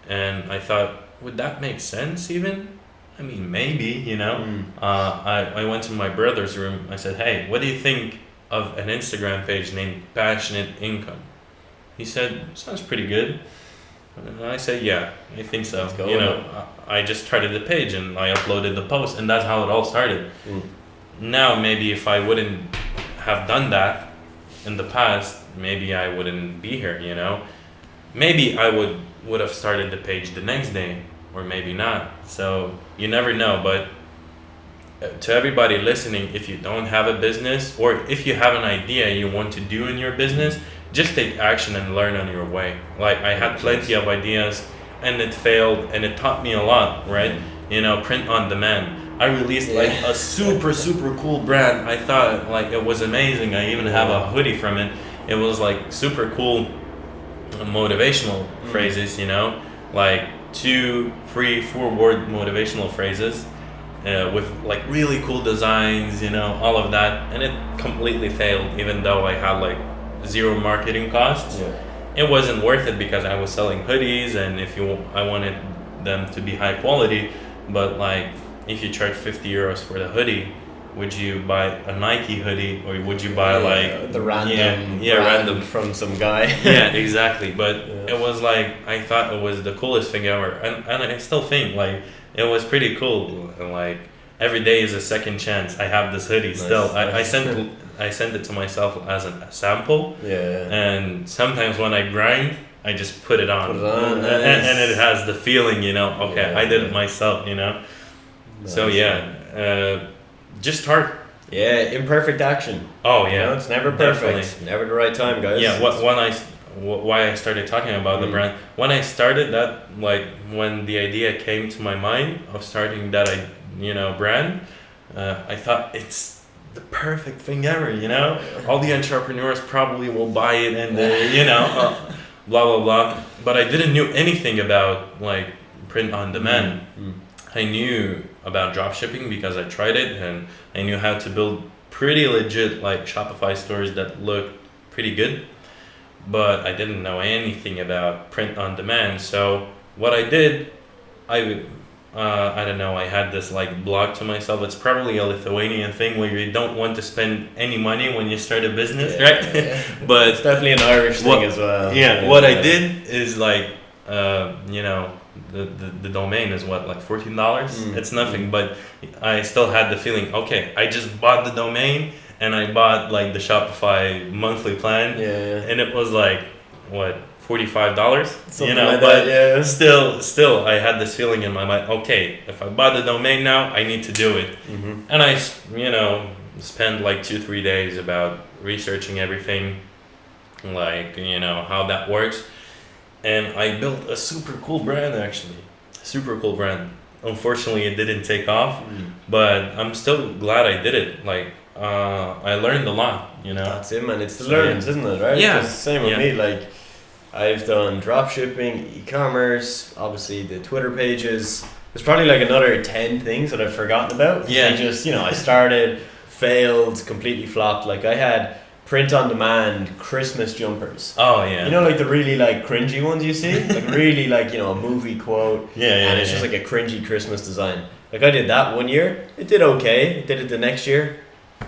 and I thought, would that make sense even? I mean, maybe, I went to my brother's room. I said, hey, what do you think of an Instagram page named Passionate Income? He said, sounds pretty good. And I said, yeah, I think so. I just started the page and I uploaded the post, and that's how it all started. Now, maybe if I wouldn't have done that in the past, maybe I wouldn't be here, Maybe I would have started the page the next day, or maybe not. So you never know. But to everybody listening, if you don't have a business, or if you have an idea you want to do in your business, just take action and learn on your way. Like, I had plenty of ideas and it failed, and it taught me a lot, right? Print on demand. I released like a super cool brand. I thought like it was amazing. I even have a hoodie from it. It was like super cool motivational phrases, like 2, 3, 4 word motivational phrases with like really cool designs, all of that. And it completely failed, even though I had like 0 marketing costs. It wasn't worth it because I was selling hoodies, and I wanted them to be high quality. But like, if you charge 50 euros for the hoodie, would you buy a Nike hoodie, or would you buy like the random random from some guy? Yeah, exactly. But it was like, I thought it was the coolest thing ever, and I still think like it was pretty cool. And like, every day is a second chance. I have this hoodie still. I sent it to myself as a sample. And sometimes when I grind, I just put it on, and it has the feeling, okay, I did it myself, So just start. Imperfect action. Oh yeah, it's never perfect. Definitely. Never the right time, guys. Yeah, why I started talking about the brand. When I started that, like when the idea came to my mind of starting that, brand, I thought it's the perfect thing ever. All the entrepreneurs probably will buy it, and blah blah blah. But I didn't know anything about like print on demand. I knew about dropshipping because I tried it, and I knew how to build pretty legit like Shopify stores that looked pretty good, but I didn't know anything about print on demand. So what I did, I I don't know, I had this like blog to myself. It's probably a Lithuanian thing where you don't want to spend any money when you start a business, right? But it's definitely an Irish thing as well. What I did is like, you know, the domain is what, like $14? It's nothing, but I still had the feeling, okay, I just bought the domain and I bought like the Shopify monthly plan, and it was like, what, $45, something you know, like but that, still I had this feeling in my mind, okay, if I bought the domain now, I need to do it. And I, you know, spent like 2-3 days about researching everything, like, you know, how that works. And I built a super cool brand, actually. Super cool brand. Unfortunately, it didn't take off, but I'm still glad I did it. Like, I learned a lot, you know. That's it, man. It's the learnings, isn't it, right? Yeah. It's the same with me. Like, I've done drop shipping, e-commerce, obviously the Twitter pages. There's probably like another 10 things that I've forgotten about. Yeah. I just, you know, I started, failed, completely flopped. Like, I had print on demand Christmas jumpers. Oh yeah. You know, like the really like cringy ones you see? Like really like, you know, a movie quote. And it's just like a cringy Christmas design. Like I did that one year. It did okay. Did it the next year.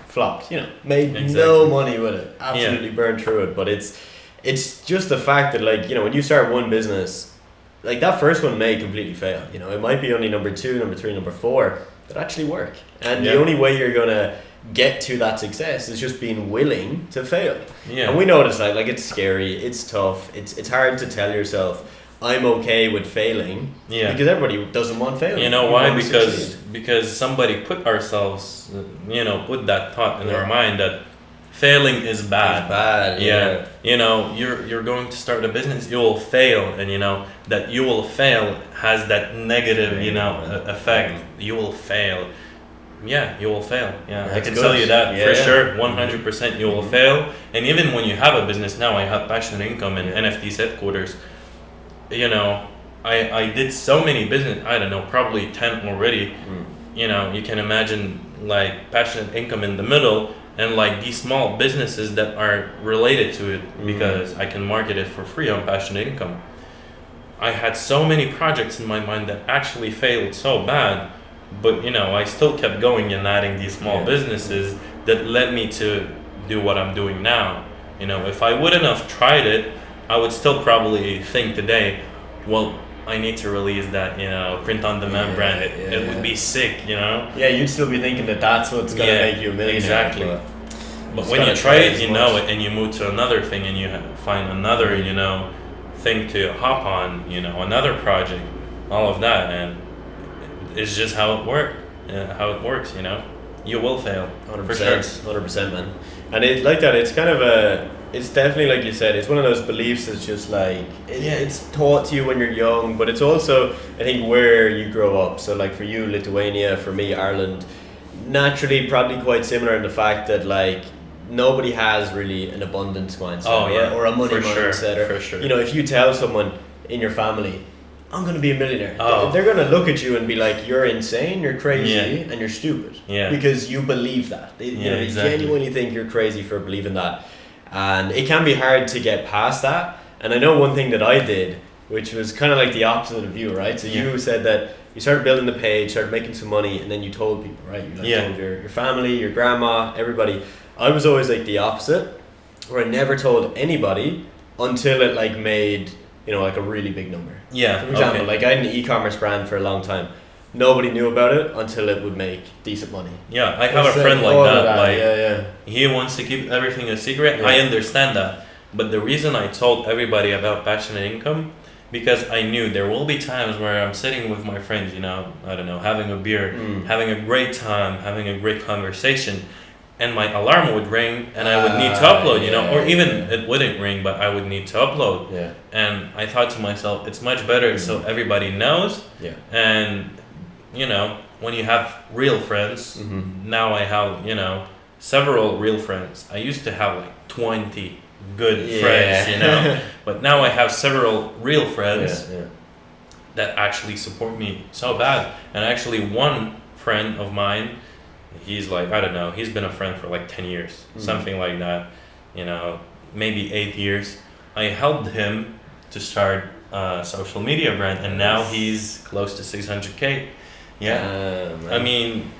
Flopped. You know, made no money with it. Absolutely burned through it. But it's just the fact that, like, you know, when you start one business, like that first one may completely fail. You know, it might be only number 2, number 3, number 4 that actually work. And the only way you're gonna get to that success is just being willing to fail. And we know what it's like. Like, it's scary, it's tough, it's hard to tell yourself I'm okay with failing. Because everybody doesn't want failing. You know why? Because somebody put that thought in our mind that failing is bad. It's bad. You know, you're going to start a business, you will fail, and you know that you will fail has that negative, you know, effect. You will fail. Yeah, you will fail. Yeah, I can tell you that for sure. 100% you will fail. And even when you have a business now, I have Passionate Income and NFT's headquarters. You know, I did so many business. I don't know, probably 10 already. You know, you can imagine like Passionate Income in the middle, and like these small businesses that are related to it, because I can market it for free on Passionate Income. I had so many projects in my mind that actually failed so bad. But, you know, I still kept going and adding these small businesses that led me to do what I'm doing now. You know, if I wouldn't have tried it, I would still probably think today, well, I need to release that, you know, print-on-demand brand. It would be sick, you know? Yeah, you'd still be thinking that that's what's going to make you a millionaire. Exactly. But when you try it, you know it, and you move to another thing, and you find another, you know, thing to hop on, you know, another project, all of that, and it's just how it works, you know. You will fail. 100%, for sure. 100%, man. And it like that. It's kind of it's definitely, like you said, it's one of those beliefs that's just like it's taught to you when you're young, but it's also, I think, where you grow up. So like for you, Lithuania, for me, Ireland, naturally probably quite similar in the fact that like nobody has really an abundance mindset or a money mindset. For sure. You know, if you tell someone in your family, I'm going to be a millionaire, they're going to look at you and be like, you're insane, you're crazy, and you're stupid. Because you believe that. They genuinely think you're crazy for believing that. And it can be hard to get past that. And I know one thing that I did, which was kind of like the opposite of you, right? So you said that you started building the page, started making some money, and then you told people, right? You told your family, your grandma, everybody. I was always like the opposite, where I never told anybody until it like made, you know, like a really big number. For example, like I had an e-commerce brand for a long time. Nobody knew about it until it would make decent money. I have a friend like that. Like he wants to keep everything a secret. I understand that. But the reason I told everybody about Passionate Income, because I knew there will be times where I'm sitting with my friends, you know, I don't know, having a beer, having a great time, having a great conversation, and my alarm would ring and I would need to upload, you know, or even it wouldn't ring, but I would need to upload. And I thought to myself, it's much better so everybody knows. And, you know, when you have real friends, now I have, you know, several real friends. I used to have like 20 good friends, you know, but now I have several real friends that actually support me so bad. And actually one friend of mine, he's like, I don't know, he's been a friend for like 10 years, something like that, you know, maybe 8 years. I helped him to start a social media brand, and now he's close to 600K. Yeah. I mean,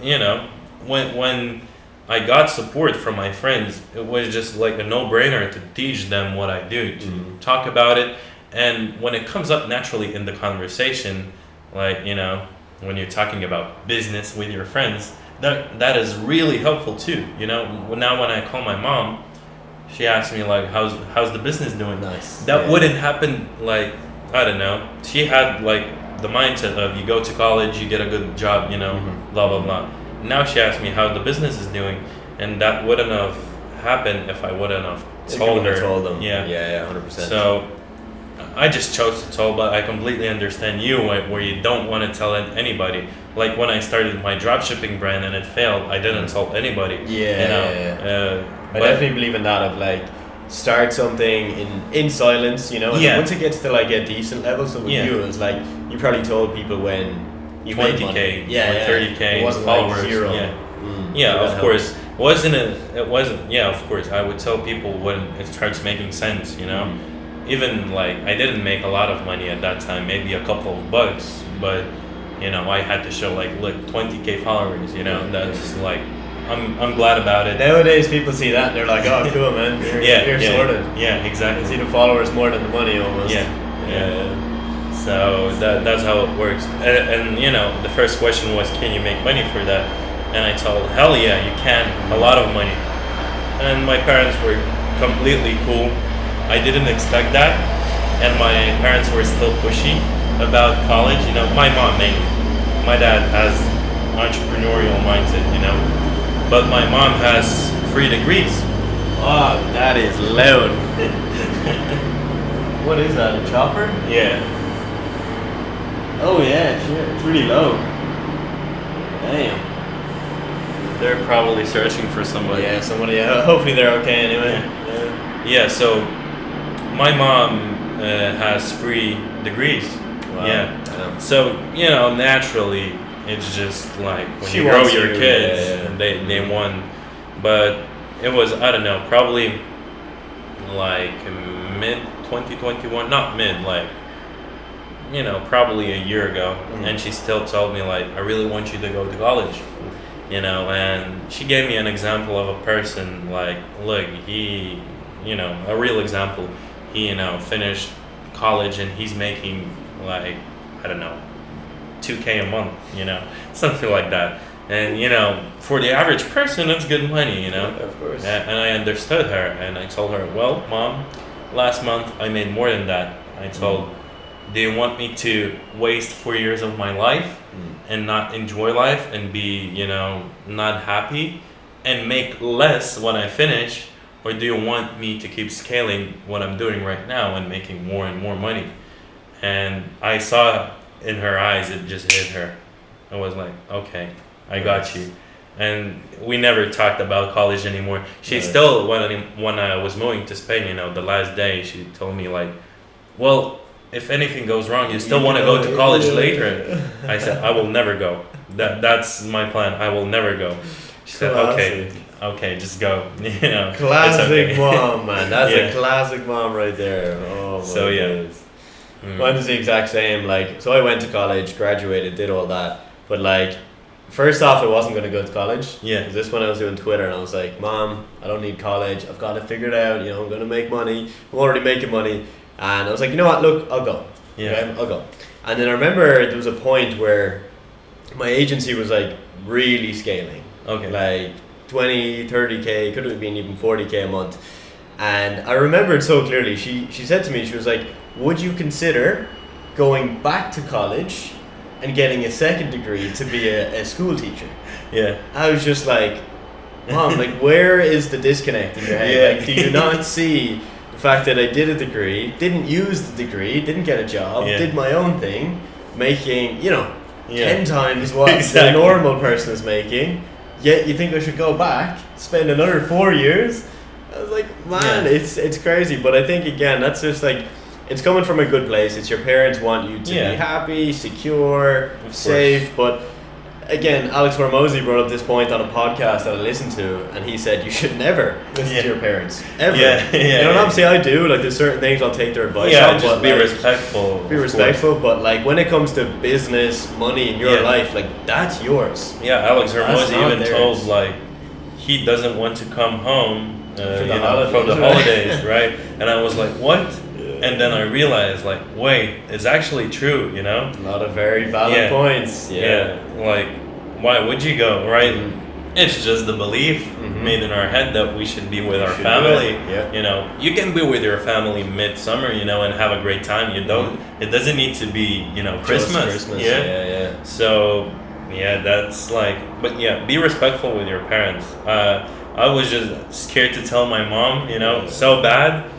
you know, when I got support from my friends, it was just like a no-brainer to teach them what I do, to talk about it. And when it comes up naturally in the conversation, like, you know, when you're talking about business with your friends, that is really helpful too. You know, now when I call my mom, she asks me like, how's the business doing? Nice. That wouldn't happen, like, I don't know. She had like the mindset of you go to college, you get a good job, you know, blah blah blah. Now she asks me how the business is doing, and that wouldn't have happened if I wouldn't have told her. Told them. Yeah. Yeah, 100%. So I just chose to tell, but I completely understand you where you don't want to tell anybody. Like when I started my dropshipping brand and it failed, I didn't tell anybody. Yeah. You know. I definitely believe in that of like start something in silence, you know. And once it gets to like a decent level, so with you, it's like you probably told people when you 20K, or 30K it wasn't followers. Like zero. Yeah, of course. It wasn't. Yeah, of course. I would tell people when it starts making sense, you know. Even like I didn't make a lot of money at that time, maybe a couple of bucks, but you know I had to show like, look, 20K followers, you know. That's like I'm glad about it. Nowadays people see that and they're like, oh cool man, you're sorted. Yeah, exactly. See the followers more than the money almost. Yeah. So that's how it works. And you know, the first question was, can you make money for that? And I told, hell yeah, you can, a lot of money. And my parents were completely cool. I didn't expect that. And my parents were still pushy about college. You know, my mom mainly. My dad has entrepreneurial mindset, you know. But my mom has 3 degrees. Oh, that is loud. What is that, a chopper? Yeah. Oh yeah, shit, it's really low. Damn. They're probably searching for somebody. Yeah, somebody. Hopefully they're okay anyway. Yeah. So my mom has 3 degrees. Wow. Yeah. So you know, naturally, it's just like when She you grow wants your you, kids, they want. But it was, I don't know, probably like mid 2021, not mid, like, you know, probably a year ago. And she still told me like, I really want you to go to college, you know. And she gave me an example of a person, like, look, he, you know, a real example. He, you know, finished college and he's making like, I don't know, 2K a month, you know, something like that. And you know, for the average person, it's good money, you know. Of course. And I understood her, and I told her, well, mom, last month I made more than that. I told, do you want me to waste 4 years of my life and not enjoy life and be, you know, not happy and make less when I finish? Or do you want me to keep scaling what I'm doing right now and making more and more money? And I saw in her eyes, it just hit her. I was like, okay, I got you. And we never talked about college anymore. She still, when I was moving to Spain, you know, the last day, she told me like, well, if anything goes wrong, you still want to go to college later? I said, I will never go. That's my plan. I will never go. She said, okay, just go. You know, classic mom, man. That's a classic mom right there. Oh my so yeah. goodness. Mine was the exact same. Like, so I went to college, graduated, did all that, but like, first off, I wasn't going to go to college. Yeah. This when I was doing Twitter, and I was like, Mom, I don't need college. I've got it figured out. You know, I'm going to make money. I'm already making money. And I was like, you know what? Look, I'll go. Yeah. Okay, I'll go. And then I remember there was a point where my agency was like really scaling. Okay. Like 20, 30K, could have been even 40K a month. And I remember it so clearly. She said to me, she was like, would you consider going back to college and getting a second degree to be a school teacher? Yeah. I was just like, Mom, like, where is the disconnect in your head? Yeah. Like, do you not see the fact that I did a degree, didn't use the degree, didn't get a job, did my own thing, making, you know, 10 times what a normal person is making, yet you think I should go back, spend another 4 years? I was like, man, it's crazy. But I think, again, that's just like, it's coming from a good place. It's your parents want you to be happy, secure, safe, but again, Alex Hormozy brought up this point on a podcast that I listened to, and he said you should never listen to your parents ever. You know, obviously I do. Like, there's certain things I'll take their advice on, just be respectful. Be respectful, but like when it comes to business, money in your life, like that's yours. Yeah, Alex Hormozy even told like he doesn't want to come home from the holidays, right? And I was like, what? And then I realized, like, wait, it's actually true, you know? A lot of very valid points. Like, why would you go, right? It's just the belief made in our head that we should be with our family. You know, you can be with your family midsummer, you know, and have a great time. You don't. It doesn't need to be, you know, Christmas. So, that's like, but be respectful with your parents. I was just scared to tell my mom, you know, so bad,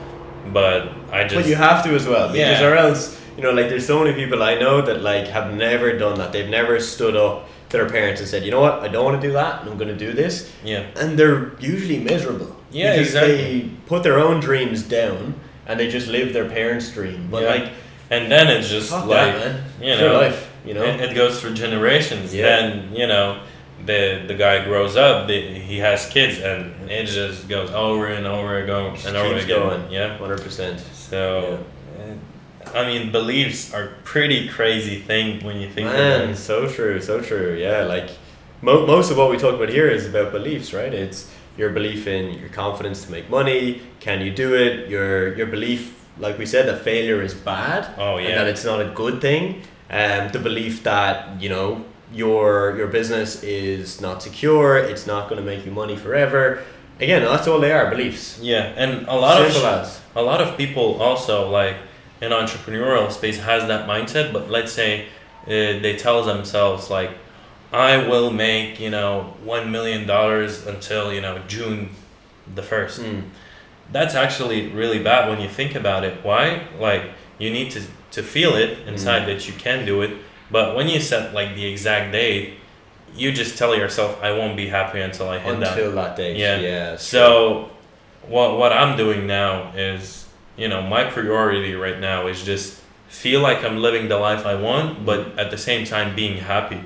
but But you have to as well, because or else, you know, like there's so many people I know that like have never done that. They've never stood up to their parents and said, you know what, I don't want to do that, and I'm going to do this. And they're usually miserable. Because they put their own dreams down and they just live their parents' dream. But like, and then it's just like, man. You know, your life. You know, it goes through generations. Then you know, the guy grows up, he has kids, and it just goes over and over again. 100%. So, I mean, beliefs are pretty crazy thing when you think about it. Man, so true. Yeah, like most of what we talk about here is about beliefs, right? It's your belief in your confidence to make money. Can you do it? Your belief, like we said, that failure is bad. And that it's not a good thing. The belief that, you know, your business is not secure, it's not going to make you money forever. Again, that's all they are, beliefs. And a lot of people also, like in entrepreneurial space, has that mindset. But let's say they tell themselves like, I will make, you know, $1 million until, you know, June the 1st. That's actually really bad when you think about it. Why? Like, you need to feel it inside that you can do it. But when you set like the exact date, you just tell yourself, I won't be happy until I hit that. Until that date. So what I'm doing now is, you know, my priority right now is just feel like I'm living the life I want, but at the same time being happy.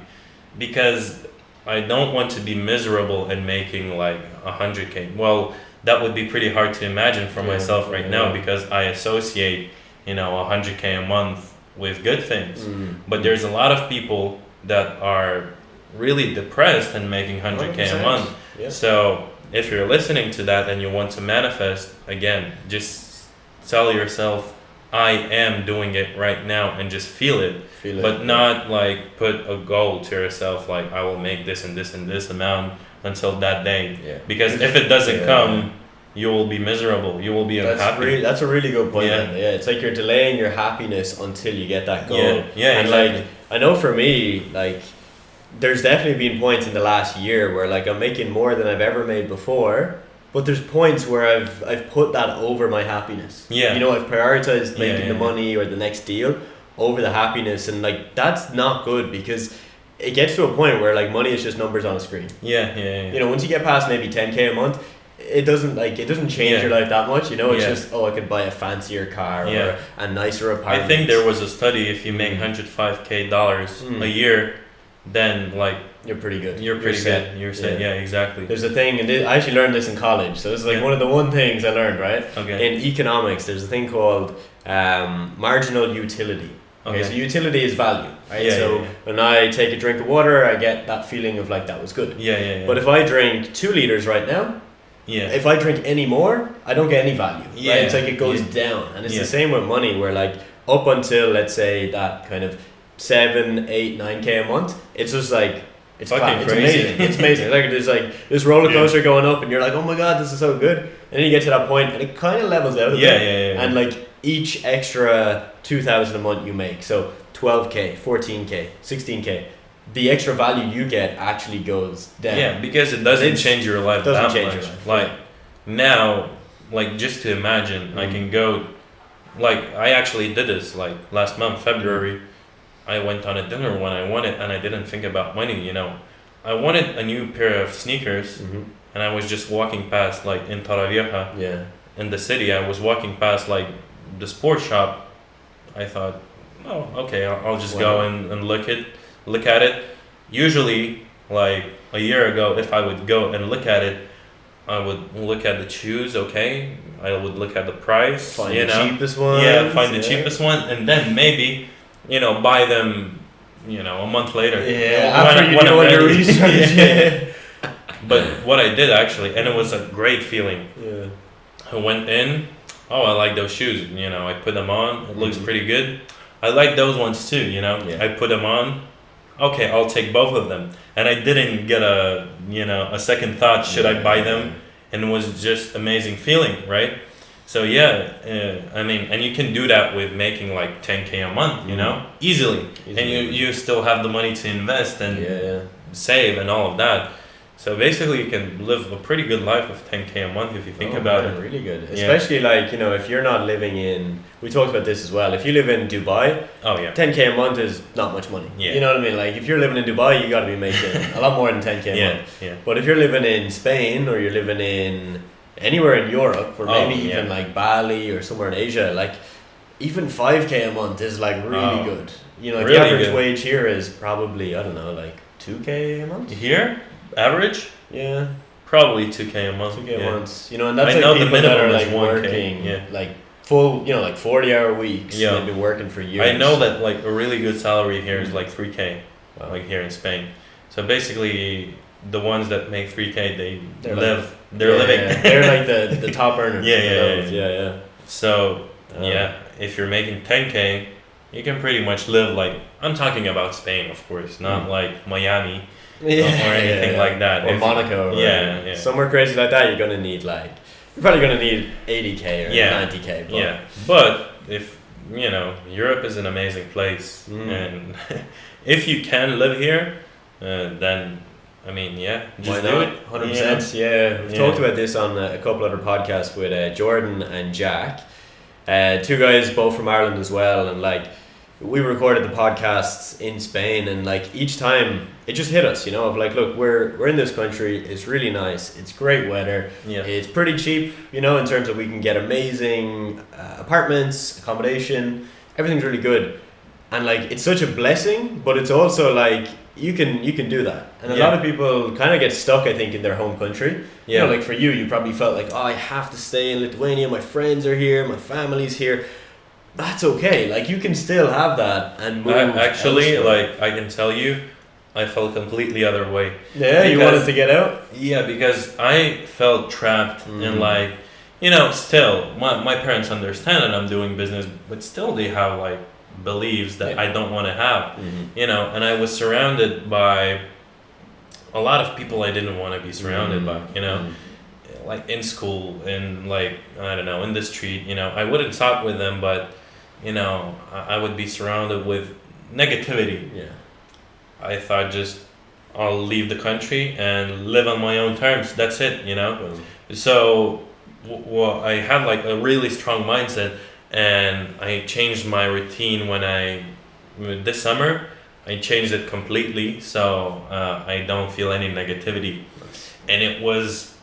Because I don't want to be miserable and making like 100K. Well, that would be pretty hard to imagine for myself right now, because I associate, you know, 100K a month with good things. But there's a lot of people that are really depressed and making 100K a month. So if you're listening to that and you want to manifest, again, just tell yourself, I am doing it right now, and just feel it. But not like put a goal to yourself like, I will make this and this and this amount until that day. Because if it doesn't come, you will be miserable. You will be unhappy. That's a really good point. It's like you're delaying your happiness until you get that goal. And exactly. Like, I know for me, like, there's definitely been points in the last year where like I'm making more than I've ever made before, but there's points where I've put that over my happiness. You know, I've prioritized making the money or the next deal over the happiness, and like that's not good, because it gets to a point where like money is just numbers on a screen. You know, once you get past maybe 10K a month, it doesn't change your life that much, you know. It's just, I could buy a fancier car or a nicer apartment. I think there was a study, if you make $105K a year, then like you're pretty good. You're set. You're set. Exactly. There's a thing, and I actually learned this in college. So it's like one of the one things I learned, right? In economics, there's a thing called marginal utility. So utility is value, right? When I take a drink of water, I get that feeling of like that was good. But if I drink 2 liters right now, if I drink any more, I don't get any value. Right? It's like it goes down, and it's the same with money, where like up until, let's say, that kind of 7, 8, 9K a month, it's just like it's fucking crazy. amazing. It's amazing. Like there's like this roller coaster going up, and you're like, oh my god, this is so good. And then you get to that point, and it kind of levels out a bit. And like each extra 2,000 a month you make, so 12K, 14K, 16K, the extra value you get actually goes down. Because it doesn't change your life that much. Your life. Like now, like just to imagine, I can go, like I actually did this like last month, February. I went on a dinner when I wanted, and I didn't think about money, you know. I wanted a new pair of sneakers, and I was just walking past, like in Torrevieja, in the city. I was walking past like the sports shop. I thought, oh, okay, I'll just go and look at it. usually, like a year ago, if I would go and look at it, I would look at the shoes. Okay, I would look at the price. Find the cheapest one. Yeah, find the cheapest one, and then maybe buy them. A month later. Yeah, after you do all your research. Yeah. But what I did actually, and it was a great feeling. Yeah. I went in. Oh, I like those shoes. I put them on. It looks pretty good. I like those ones too. Yeah. I put them on. Okay, I'll take both of them. And I didn't get a second thought. Should I buy them? And it was just amazing feeling, right? So and you can do that with making like 10K a month, easily. And you still have the money to invest and save and all of that. So basically, you can live a pretty good life with 10K a month if you think about it. Really good, especially if you're not living in. We talked about this as well. If you live in Dubai, 10K a month is not much money. Yeah. You know what I mean? Like if you're living in Dubai, you got to be making a lot more than 10K a month. Yeah. But if you're living in Spain or you're living in anywhere in Europe or maybe even like Bali or somewhere in Asia, like even 5K a month is like really good. The average wage here is probably like 2K a month. Here, average? Yeah. Probably 2K a month. 2K a month. And that's like people that are like 1K, working like full, like 40-hour weeks. Yeah. They've been working for years. I know that like a really good salary here is like 3K, like here in Spain. So basically, the ones that make 3K, they're living. Yeah. They're like the top earners. Yeah. So if you're making 10K, you can pretty much live like, I'm talking about Spain, of course, not like Miami or anything like that. Or Monaco. Or somewhere crazy like that, you're probably gonna need 80K or 90K. But but if Europe is an amazing place, and if you can live here, then just do it. 100%. Yeah, we've talked about this on a couple other podcasts with Jordan and Jack, two guys both from Ireland as well, and like we recorded the podcasts in Spain, and like each time it just hit us, of like, look, we're in this country, it's really nice, it's great weather, it's pretty cheap, in terms of we can get amazing apartments, accommodation, everything's really good, and like it's such a blessing, but it's also like you can do that, and a lot of people kind of get stuck, I think, in their home country. Like for you probably felt like, I have to stay in Lithuania, my friends are here, my family's here. That's okay. Like you can still have that and move. Actually, elsewhere. like I can tell you, I felt completely other way. Yeah, you wanted to get out. Yeah, because I felt trapped in like, still my parents understand that I'm doing business, but still they have like beliefs that I don't want to have. And I was surrounded by a lot of people I didn't want to be surrounded by. Like in school and like I don't know in the street. I wouldn't talk with them, but I would be surrounded with negativity. I thought just I'll leave the country and live on my own terms. That's it. So I had like a really strong mindset, and I changed my routine this summer. I changed it completely, so I don't feel any negativity. And it was,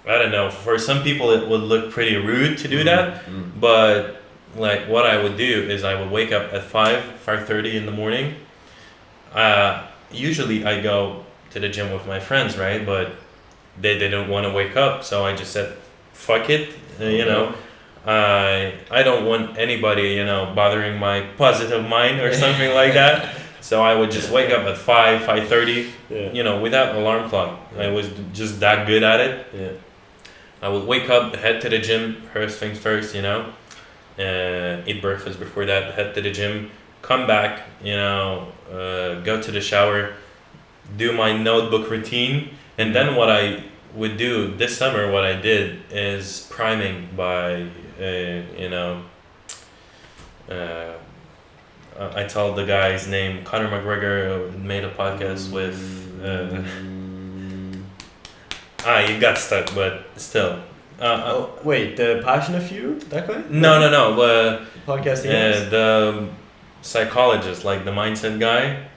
I don't know, for some people it would look pretty rude to do that, but like what I would do is I would wake up at 5:30 in the morning. Usually I go to the gym with my friends, right? But they didn't want to wake up, so I just said, fuck it, I don't want anybody, bothering my positive mind or something like that. So I would just wake up at 5:30, without alarm clock. I was just that good at it. I would wake up, head to the gym, first things first, eat breakfast before that, head to the gym, come back, go to the shower, do my notebook routine, and then what I would do this summer, what I did is priming by, I told the guy's name, Conor McGregor, made a podcast with. You got stuck, but still. Wait, the Passionate Few? That guy? No. Podcast. The psychologist, like the mindset guy.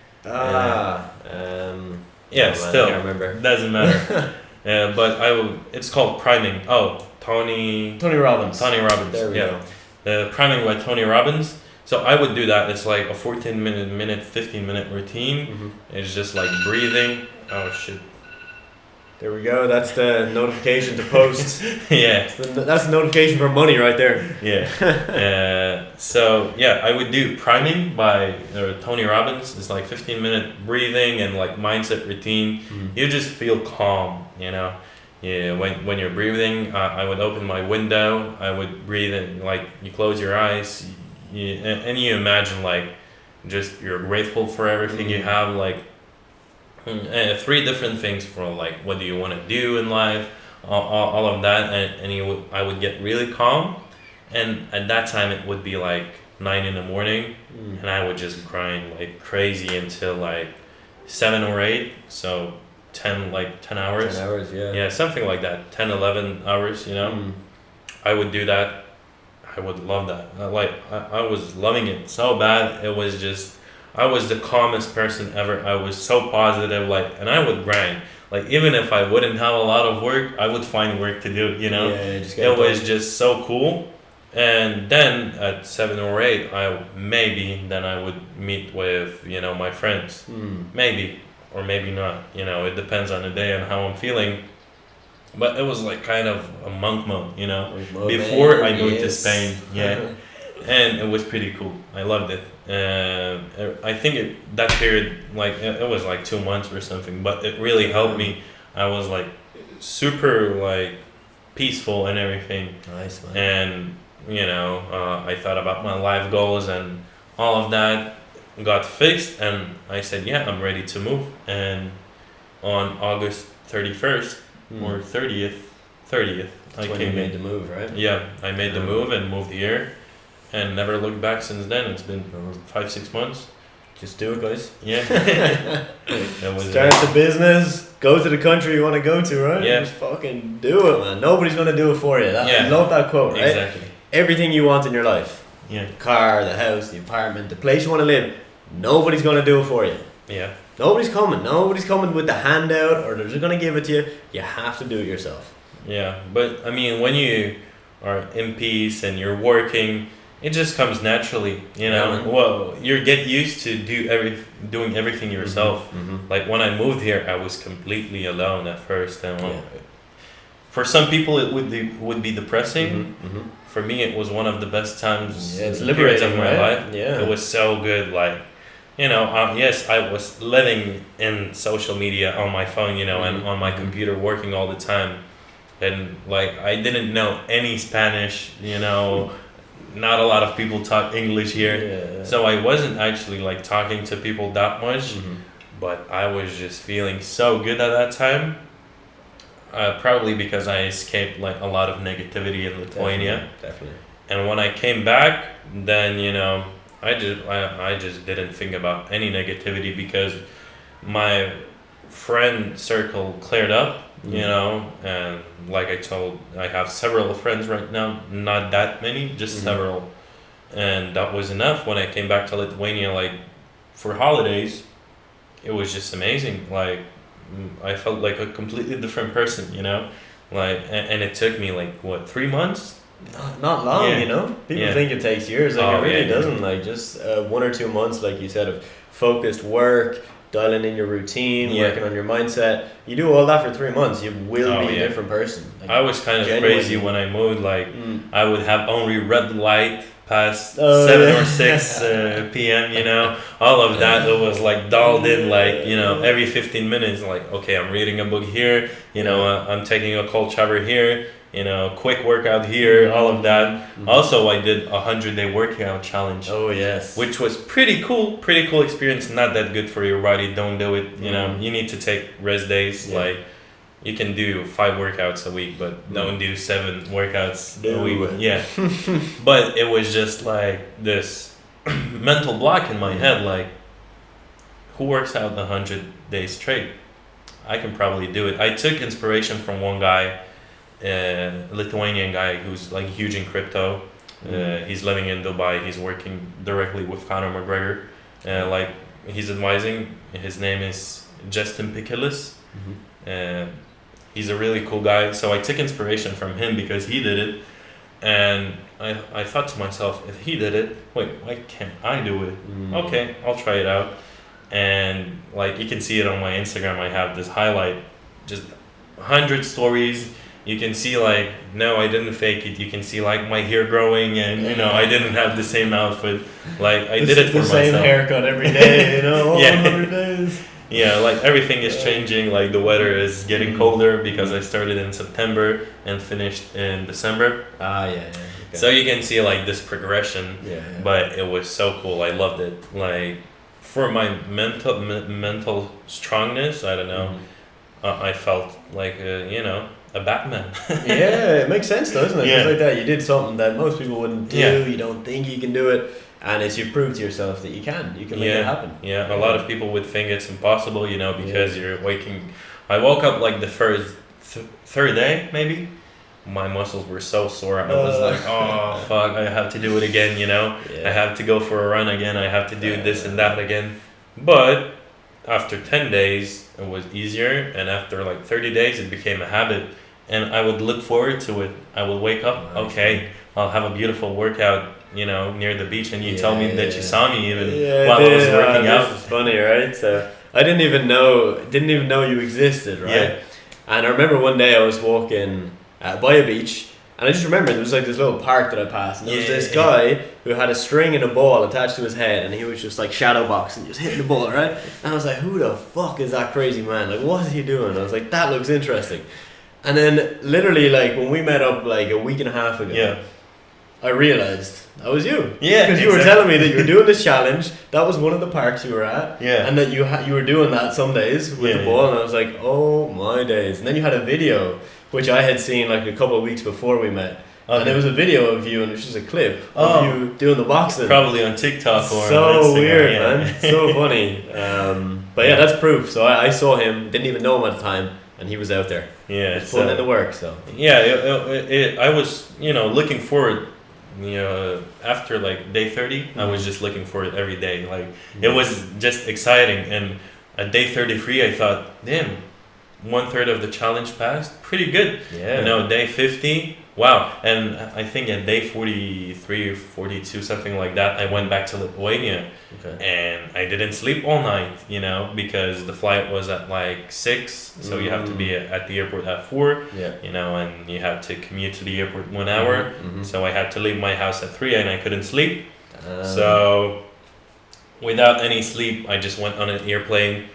Still. I can't remember. Doesn't matter. But it's called priming. Oh, Tony Robbins. There we go. Priming by Tony Robbins. So I would do that. It's like a 15-minute routine. It's just like breathing. Oh shit. There we go. That's the notification to post. Yeah. That's the notification for money right there. Yeah. So yeah, I would do priming by Tony Robbins. It's like 15-minute breathing and like mindset routine. You just feel calm, you know. Yeah. When you're breathing, I would open my window. I would breathe in, like you close your eyes, and you imagine like just you're grateful for everything you have, like. Three different things for like what do you want to do in life, all of that, and I would get really calm, and at that time it would be like 9 in the morning, and I would just grind like crazy until like 7 or 8, so 10 hours. 10 hours, yeah. Yeah, something like that, 10, 11 hours, you know. I would do that. I would love that. I was loving it so bad. It was just. I was the calmest person ever. I was so positive, and I would grind. Like, even if I wouldn't have a lot of work, I would find work to do, you know? Yeah, it was just so cool. And then at 7 or 8, I would meet with, you know, my friends. Maybe, or maybe not. You know, it depends on the day and how I'm feeling. But it was like kind of a monk mode, you know? Before I moved to Spain, yeah. And it was pretty cool. I loved it. I think that period, like it was like 2 months or something, but it really helped me. I was like super like peaceful and everything. Nice, man. And you know, I thought about my life goals and all of that got fixed, and I said, yeah, I'm ready to move. And on August 31st or 30th, I made the move, right? Yeah, I made the move and moved here. And never looked back since then. It's been 5-6 months. Just do it, guys. Yeah. Start the business. Go to the country you want to go to, right? Yeah. Just fucking do it, man. Nobody's going to do it for you. I love that quote, right? Exactly. Everything you want in your life. Yeah. The car, the house, the apartment, the place you want to live. Nobody's going to do it for you. Yeah. Nobody's coming. Nobody's coming with the handout or they're just going to give it to you. You have to do it yourself. Yeah. But, I mean, when you are in peace and you're working... It just comes naturally, you know. Yeah, well, you get used to doing everything yourself. Like when I moved here, I was completely alone at first, and for some people it would be depressing. For me, it was one of the best times, periods of my life. Yeah, it was so good. Like, you know, yes, I was living in social media on my phone, you know, and on my computer, working all the time, and like I didn't know any Spanish, you know. Not a lot of people talk English here, so I wasn't actually like talking to people that much, but I was just feeling so good at that time, probably because I escaped like a lot of negativity in Lithuania. Definitely. And when I came back, then, you know, I just didn't think about any negativity because my friend circle cleared up. You know, and like I have several friends right now, not that many, just several, and that was enough. When I came back to Lithuania, like for holidays, it was just amazing. Like I felt like a completely different person, you know, like and it took me like 3 months. Not long, you know. People think it takes years, like it really doesn't. Like just 1 or 2 months, like you said, of focused work. Dialing in your routine, working on your mindset. You do all that for 3 months, you will be a different person. Like, I was kind of crazy when I moved. Like, I would have only red light past 7 or 6 p.m., you know. All of that, it was like dialed in, like, you know, every 15 minutes, like, okay, I'm reading a book here, you know, I'm taking a cold shower here, you know, quick workout here, all of that. Also, I did a 100-day workout challenge. Oh, yes. Which was pretty cool experience. Not that good for your body. Don't do it. You know, you need to take rest days. Yeah. Like, you can do 5 workouts a week, but don't do 7 workouts a week. Yeah. But it was just like this mental block in my head. Like, who works out 100 days straight? I can probably do it. I took inspiration from one guy, Lithuanian guy who's like huge in crypto. He's living in Dubai. He's working directly with Conor McGregor. Like he's advising. His name is Justin Pikilis. He's a really cool guy. So I took inspiration from him because he did it. And I thought to myself, if he did it, wait, why can't I do it? Okay, I'll try it out. And like you can see it on my Instagram, I have this highlight, just 100 stories. You can see like, no, I didn't fake it. You can see like my hair growing, and you know, I didn't have the same outfit. Like I did it for myself. The same haircut every day, you know, all Yeah. 100 days. Yeah, like everything is changing. Like the weather is getting colder because I started in September and finished in December. Yeah. Okay. So you can see like this progression. Yeah. But it was so cool. I loved it. Like for my mental strongness, I don't know. I felt like you know, a Batman. Yeah, it makes sense though, doesn't it? Yeah. Just like that, you did something that most people wouldn't do. Yeah. You don't think you can do it, and it's you prove to yourself that you can make it happen. Yeah, a lot of people would think it's impossible, you know, because you're waking. I woke up like the first third day, maybe. My muscles were so sore. I was like, oh fuck, I have to do it again, you know. Yeah. I have to go for a run again. I have to do this and that again. But after 10 days, it was easier, and after like 30 days, it became a habit, and I would look forward to it. I would wake up, okay, I'll have a beautiful workout, you know, near the beach, and you tell me that you saw me even while I was working out. This is funny, right? So I didn't even know you existed, right? Yeah. And I remember one day I was walking by a beach, and I just remember there was like this little park that I passed, and there was this guy who had a string and a ball attached to his head, and he was just like shadow boxing, just hitting the ball, right? And I was like, who the fuck is that crazy man? Like, what is he doing? I was like, that looks interesting. And then literally, like, when we met up like a week and a half ago, I realized that was you. Yeah, because you were telling me that you were doing this challenge. That was one of the parks you were at. Yeah. And that you were doing that some days with the ball, and I was like, oh my days. And then you had a video which I had seen like a couple of weeks before we met. Okay. And it was a video of you, and it was just a clip of you doing the boxing. Probably on TikTok or so on Instagram, weird, man. So funny. But yeah, that's proof. So I saw him, didn't even know him at the time, and he was out there. Yeah, putting in the work. So yeah, I was, you know, looking forward. You know, after like day 30, I was just looking for it every day. Like it was just exciting, and at day 33, I thought, damn, 1/3 of the challenge passed, pretty good. Yeah. You know, day 50, wow. And I think at day 43 or 42, something like that, I went back to Lithuania. Okay. And I didn't sleep all night, you know, because the flight was at like 6, so you have to be at the airport at 4, you know, and you have to commute to the airport 1 hour. So I had to leave my house at 3, and I couldn't sleep. So without any sleep, I just went on an airplane,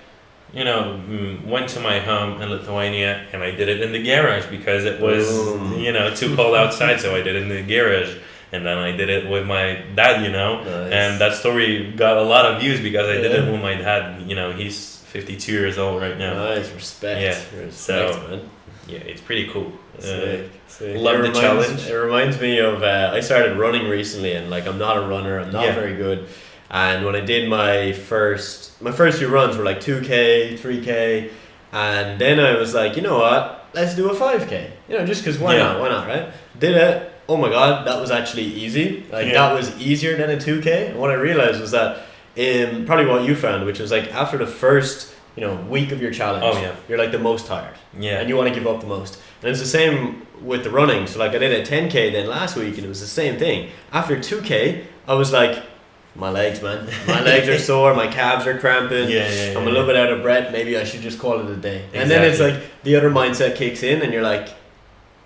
you know, went to my home in Lithuania, and I did it in the garage because it was, you know, too cold outside, so I did it in the garage. And then I did it with my dad, you know, and that story got a lot of views because I did it with my dad. You know, he's 52 years old right now. Nice, respect. Yeah, respect, so, man. Yeah, it's pretty cool. Sick. Love the challenge. It reminds me of, I started running recently, and like I'm not a runner, I'm not very good. And when I did my first few runs were like 2K, 3K, and then I was like, you know what, let's do a 5K. You know, just because why not, right? Did it. Oh my god, that was actually easy. Like that was easier than a 2K. And what I realized was that probably what you found, which was like after the first, you know, week of your challenge, you're like the most tired. Yeah. And you want to give up the most. And it's the same with the running. So like I did a 10K then last week, and it was the same thing. After 2K, I was like, my legs, man. My legs are sore, my calves are cramping. I'm a little bit out of breath. Maybe I should just call it a day. Exactly. And then it's like the other mindset kicks in, and you're like,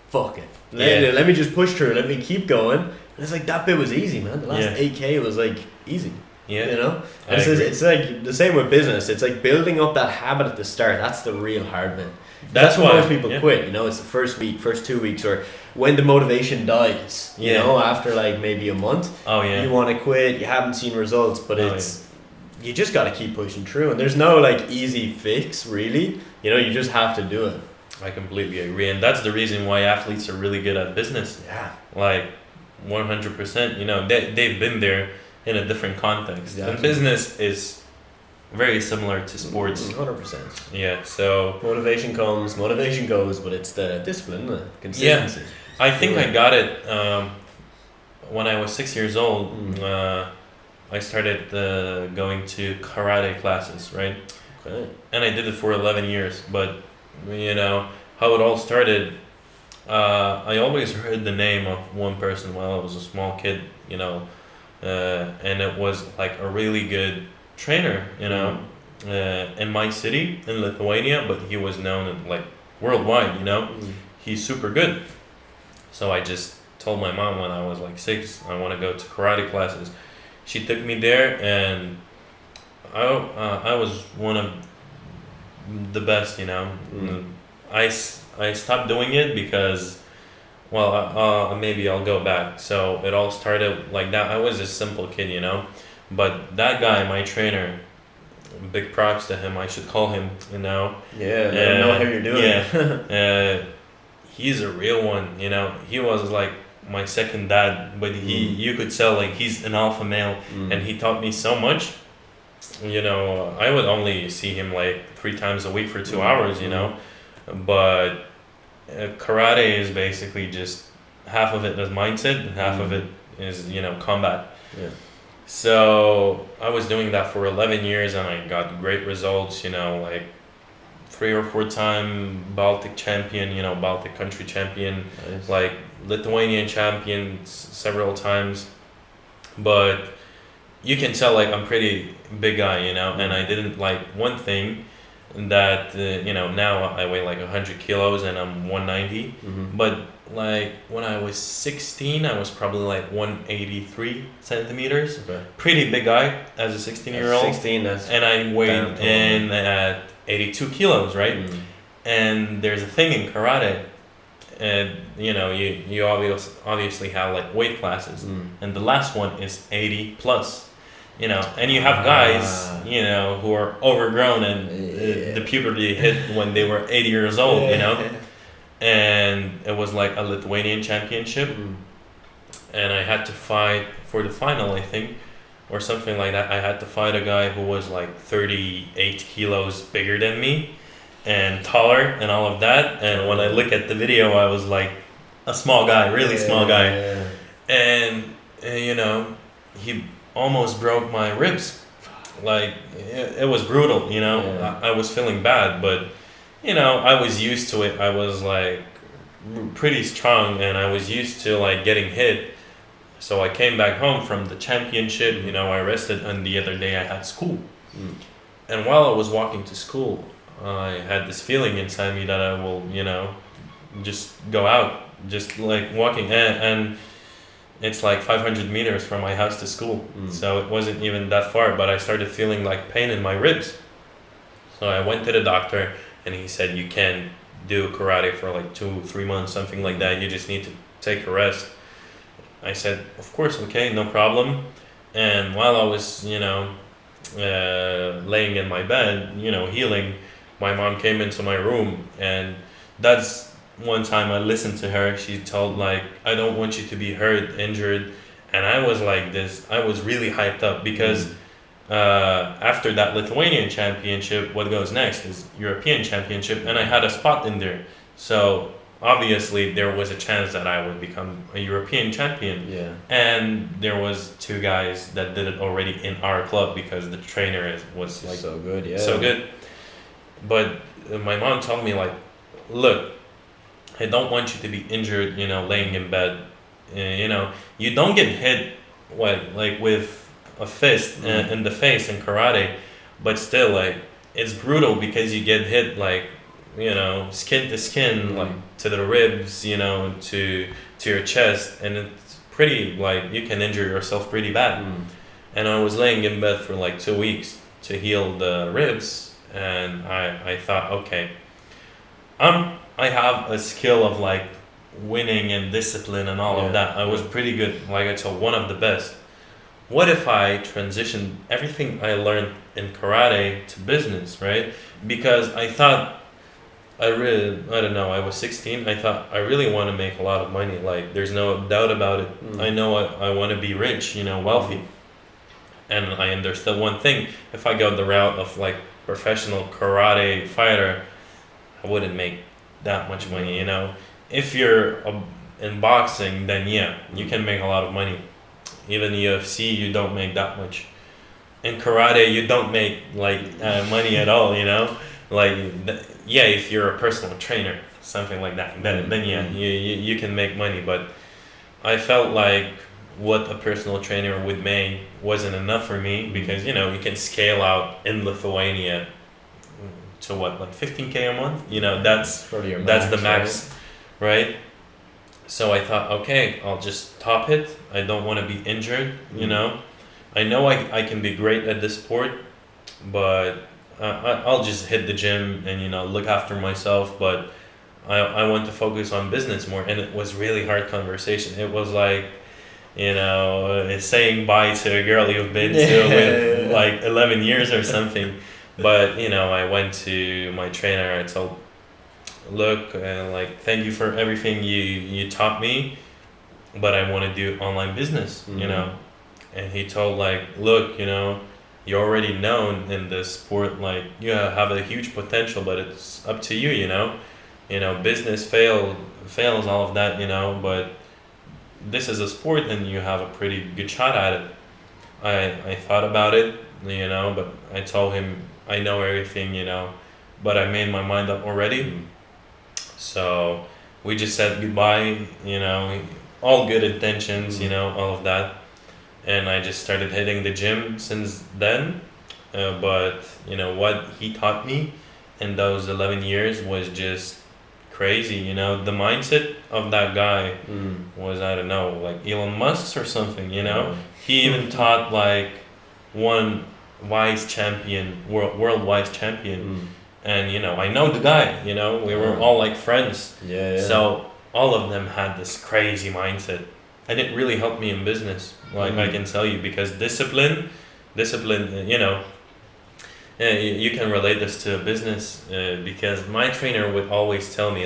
fuck it. Let me just push through. Let me keep going. And it's like that bit was easy, man. The last 8K was like easy. Yeah. You know? And it's like the same with business. It's like building up that habit at the start. That's the real hard bit. That's why most people quit. You know, it's the first week, first 2 weeks, or when the motivation dies. You know, after like maybe a month. You want to quit. You haven't seen results, but you just got to keep pushing through. And there's no like easy fix, really. You know, you just have to do it. I completely agree, and that's the reason why athletes are really good at business. Yeah, like 100%. You know, they've been there in a different context, and business is very similar to sports. 100%. Yeah, so motivation comes, motivation goes, but it's the discipline, the consistency. Yeah, I think I got it when I was 6 years old. I started going to karate classes, right? Okay. And I did it for 11 years, but you know how it all started. I always heard the name of one person while I was a small kid, and it was like a really good trainer, in my city in Lithuania, but he was known like worldwide, He's super good. So I just told my mom when I was like 6, I want to go to karate classes. She took me there, and I was one of the best, I stopped doing it because, well, maybe I'll go back. So it all started like that. I was a simple kid, but that guy, my trainer, big props to him. I should call him, Yeah, let him know how you're doing. Yeah, he's a real one, He was like my second dad, but you could tell like he's an alpha male, and he taught me so much. I would only see him like 3 times a week for 2 hours, but karate is basically just half of it is mindset and half of it is combat. Yeah. So I was doing that for 11 years, and I got great results, like 3 or 4 time Baltic champion, Baltic country champion. Nice. Like Lithuanian champion several times. But you can tell like I'm pretty big guy, and I didn't like one thing that, now I weigh like 100 kilos and I'm 190. But like when I was 16, I was probably like 183 centimeters. Okay. Pretty big guy as a 16-year-old. 16, that's and I weighed in at 82 kilos, right? And there's a thing in karate, and you obviously have like weight classes, and the last one is 80 plus. And you have guys, who are overgrown and the puberty hit when they were 80 years old, And it was like a Lithuanian championship, and I had to fight for the final, I think, or something like that. I had to fight a guy who was like 38 kilos bigger than me and taller and all of that. And when I look at the video, I was like a small guy, really small guy. Yeah. And he almost broke my ribs. Like it was brutal, Yeah. I was feeling bad, but I was used to it. I was like pretty strong, and I was used to like getting hit. So I came back home from the championship, I rested, and the other day I had school. And while I was walking to school, I had this feeling inside me that I will, just go out, just like walking, and it's like 500 meters from my house to school. So it wasn't even that far, but I started feeling like pain in my ribs. So I went to the doctor, and he said, you can't do karate for like 2-3 months, something like that. You just need to take a rest. I said, of course, okay, no problem. And while I was, laying in my bed, healing, my mom came into my room, and that's one time I listened to her. She told like, I don't want you to be hurt, injured. And I was like this, I was really hyped up because after that Lithuanian championship, what goes next is European championship, and I had a spot in there. So obviously there was a chance that I would become a European champion. Yeah. And there was 2 guys that did it already in our club because the trainer was like so good, yeah. So good. But my mom told me like, look, I don't want you to be injured, laying in bed. You don't get hit like with a fist in the face in karate, but still like it's brutal because you get hit like, skin to skin, like to the ribs, to your chest, and it's pretty like you can injure yourself pretty bad. And I was laying in bed for like 2 weeks to heal the ribs, and I thought, okay, I have a skill of like winning and discipline and all of that. I was pretty good, like I told, one of the best. What if I transitioned everything I learned in karate to business, right? Because I thought I was 16. I thought I really want to make a lot of money. Like there's no doubt about it. I know I want to be rich, wealthy. And I understood one thing. If I go the route of like professional karate fighter, I wouldn't make that much money, If you're in boxing, then you can make a lot of money. Even UFC, you don't make that much. In karate, you don't make like money at all, Like, if you're a personal trainer, something like that. Then yeah, you can make money. But I felt like what a personal trainer would make wasn't enough for me, because you can scale out in Lithuania to what, like 15K a month. That's the max, right? So I thought, okay, I'll just top it. I don't want to be injured. I know I can be great at this sport, but I'll just hit the gym and look after myself. But I want to focus on business more, and it was really hard conversation. It was like saying bye to a girl you've been to with like 11 years or something. But I went to my trainer. I told, look, like, thank you for everything you taught me, but I want to do online business. And he told, like, look, you're already known in this sport, like you have a huge potential, but it's up to you. Business fails, all of that, but this is a sport and you have a pretty good shot at it. I thought about it, but I told him I know everything, but I made my mind up already. So we just said goodbye, all good intentions, all of that. And I just started hitting the gym since then. But what he taught me in those 11 years was just crazy. The mindset of that guy was, I don't know, like Elon Musk's or something. He even taught like one wise champion, world wise champion. And I know the guy. We were all like friends. So all of them had this crazy mindset, and it really helped me in business. Like I can tell you, because discipline, you can relate this to a business, because my trainer would always tell me,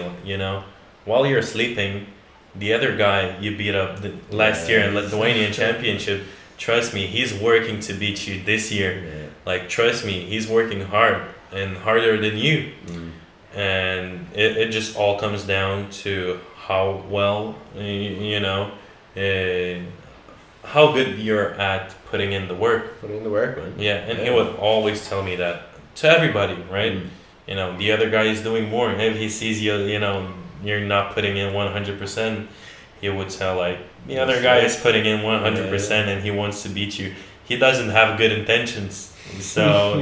while you're sleeping, the other guy you beat up last year in Lithuanian championship, trust me, he's working to beat you this year. Like, trust me, he's working hard and harder than you. And it just all comes down to how well, how good you're at putting in the work. Man. Yeah, and he would always tell me that to everybody, right? The other guy is doing more. If he sees you're not putting in 100%, he would tell, like, the other guy is putting in 100% and he wants to beat you. He doesn't have good intentions. So,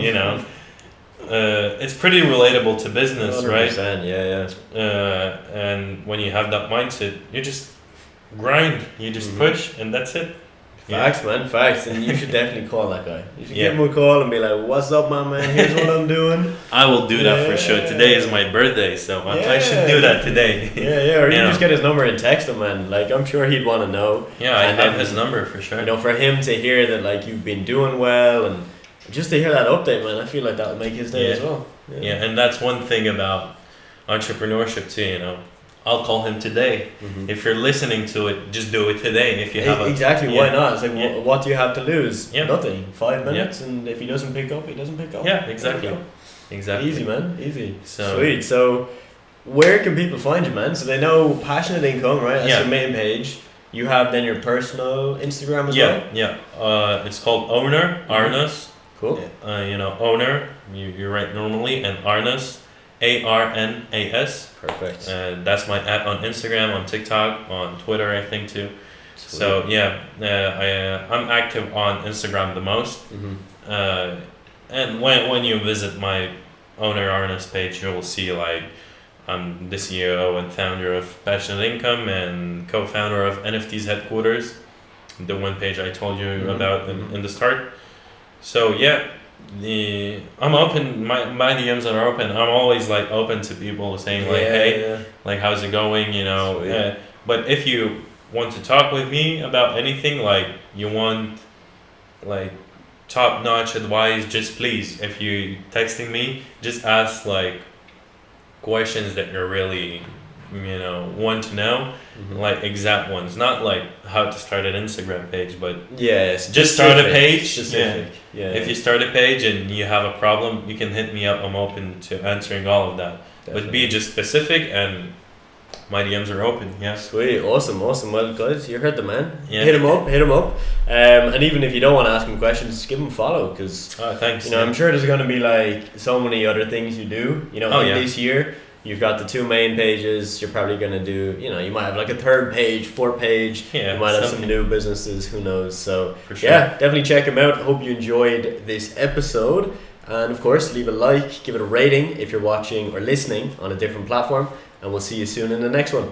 it's pretty relatable to business, 100%, right? And when you have that mindset, you just grind, you just push, and that's it. Facts, man, facts. And you should definitely call that guy. You should give him a call and be like, what's up, my man? Here's what I'm doing. I will do that for sure. Today is my birthday, so I should do that today. Or you just get his number and text him, man. Like, I'm sure he'd want to know. Yeah, I have his number for sure. For him to hear that, like, you've been doing well, and just to hear that update, man, I feel like that would make his day as well. Yeah, and that's one thing about entrepreneurship too, I'll call him today. If you're listening to it, just do it today. If you have why not? It's like, what do you have to lose? Yeah. Nothing. 5 minutes, and if he doesn't pick up, he doesn't pick up. Yeah, exactly. Easy, man. Easy. So, sweet. So, where can people find you, man? So they know Passionate Income, right? That's your main page. You have then your personal Instagram as well? Yeah. It's called Owner, Arnas. Cool. Owner, you write normally, and Arnas, Arnas. Perfect. That's my @ on Instagram, on TikTok, on Twitter, I think too. Sweet. So I'm active on Instagram the most. And when you visit my Owner Arnas page, you will see, like, I'm the CEO and founder of Passionate Income and co-founder of NFT's Headquarters, the one page I told you about in the start. So I'm open. My DMs are open. I'm always, like, open to people saying, like, hey, like, how's it going? But if you want to talk with me about anything, like, you want, like, top-notch advice, just please, if you texting me, just ask, like, questions that you're really want to know, like exact ones, not like how to start an Instagram page, but just start a page. If you start a page and you have a problem, you can hit me up. I'm open to answering all of that. Definitely. But be just specific, and my DMs are open. Yeah. Sweet, awesome. Well, guys, you heard the man. Yeah. Hit him up. And even if you don't want to ask him questions, give him a follow, because thanks. I'm sure there's going to be, like, so many other things you do. This year. You've got the 2 main pages. You're probably going to do, you might have like a 3rd page, 4th page. Yeah, you might have some new businesses. Who knows? So, for sure. yeah, definitely check them out. Hope you enjoyed this episode. And of course, leave a like, give it a rating if you're watching or listening on a different platform. And we'll see you soon in the next one.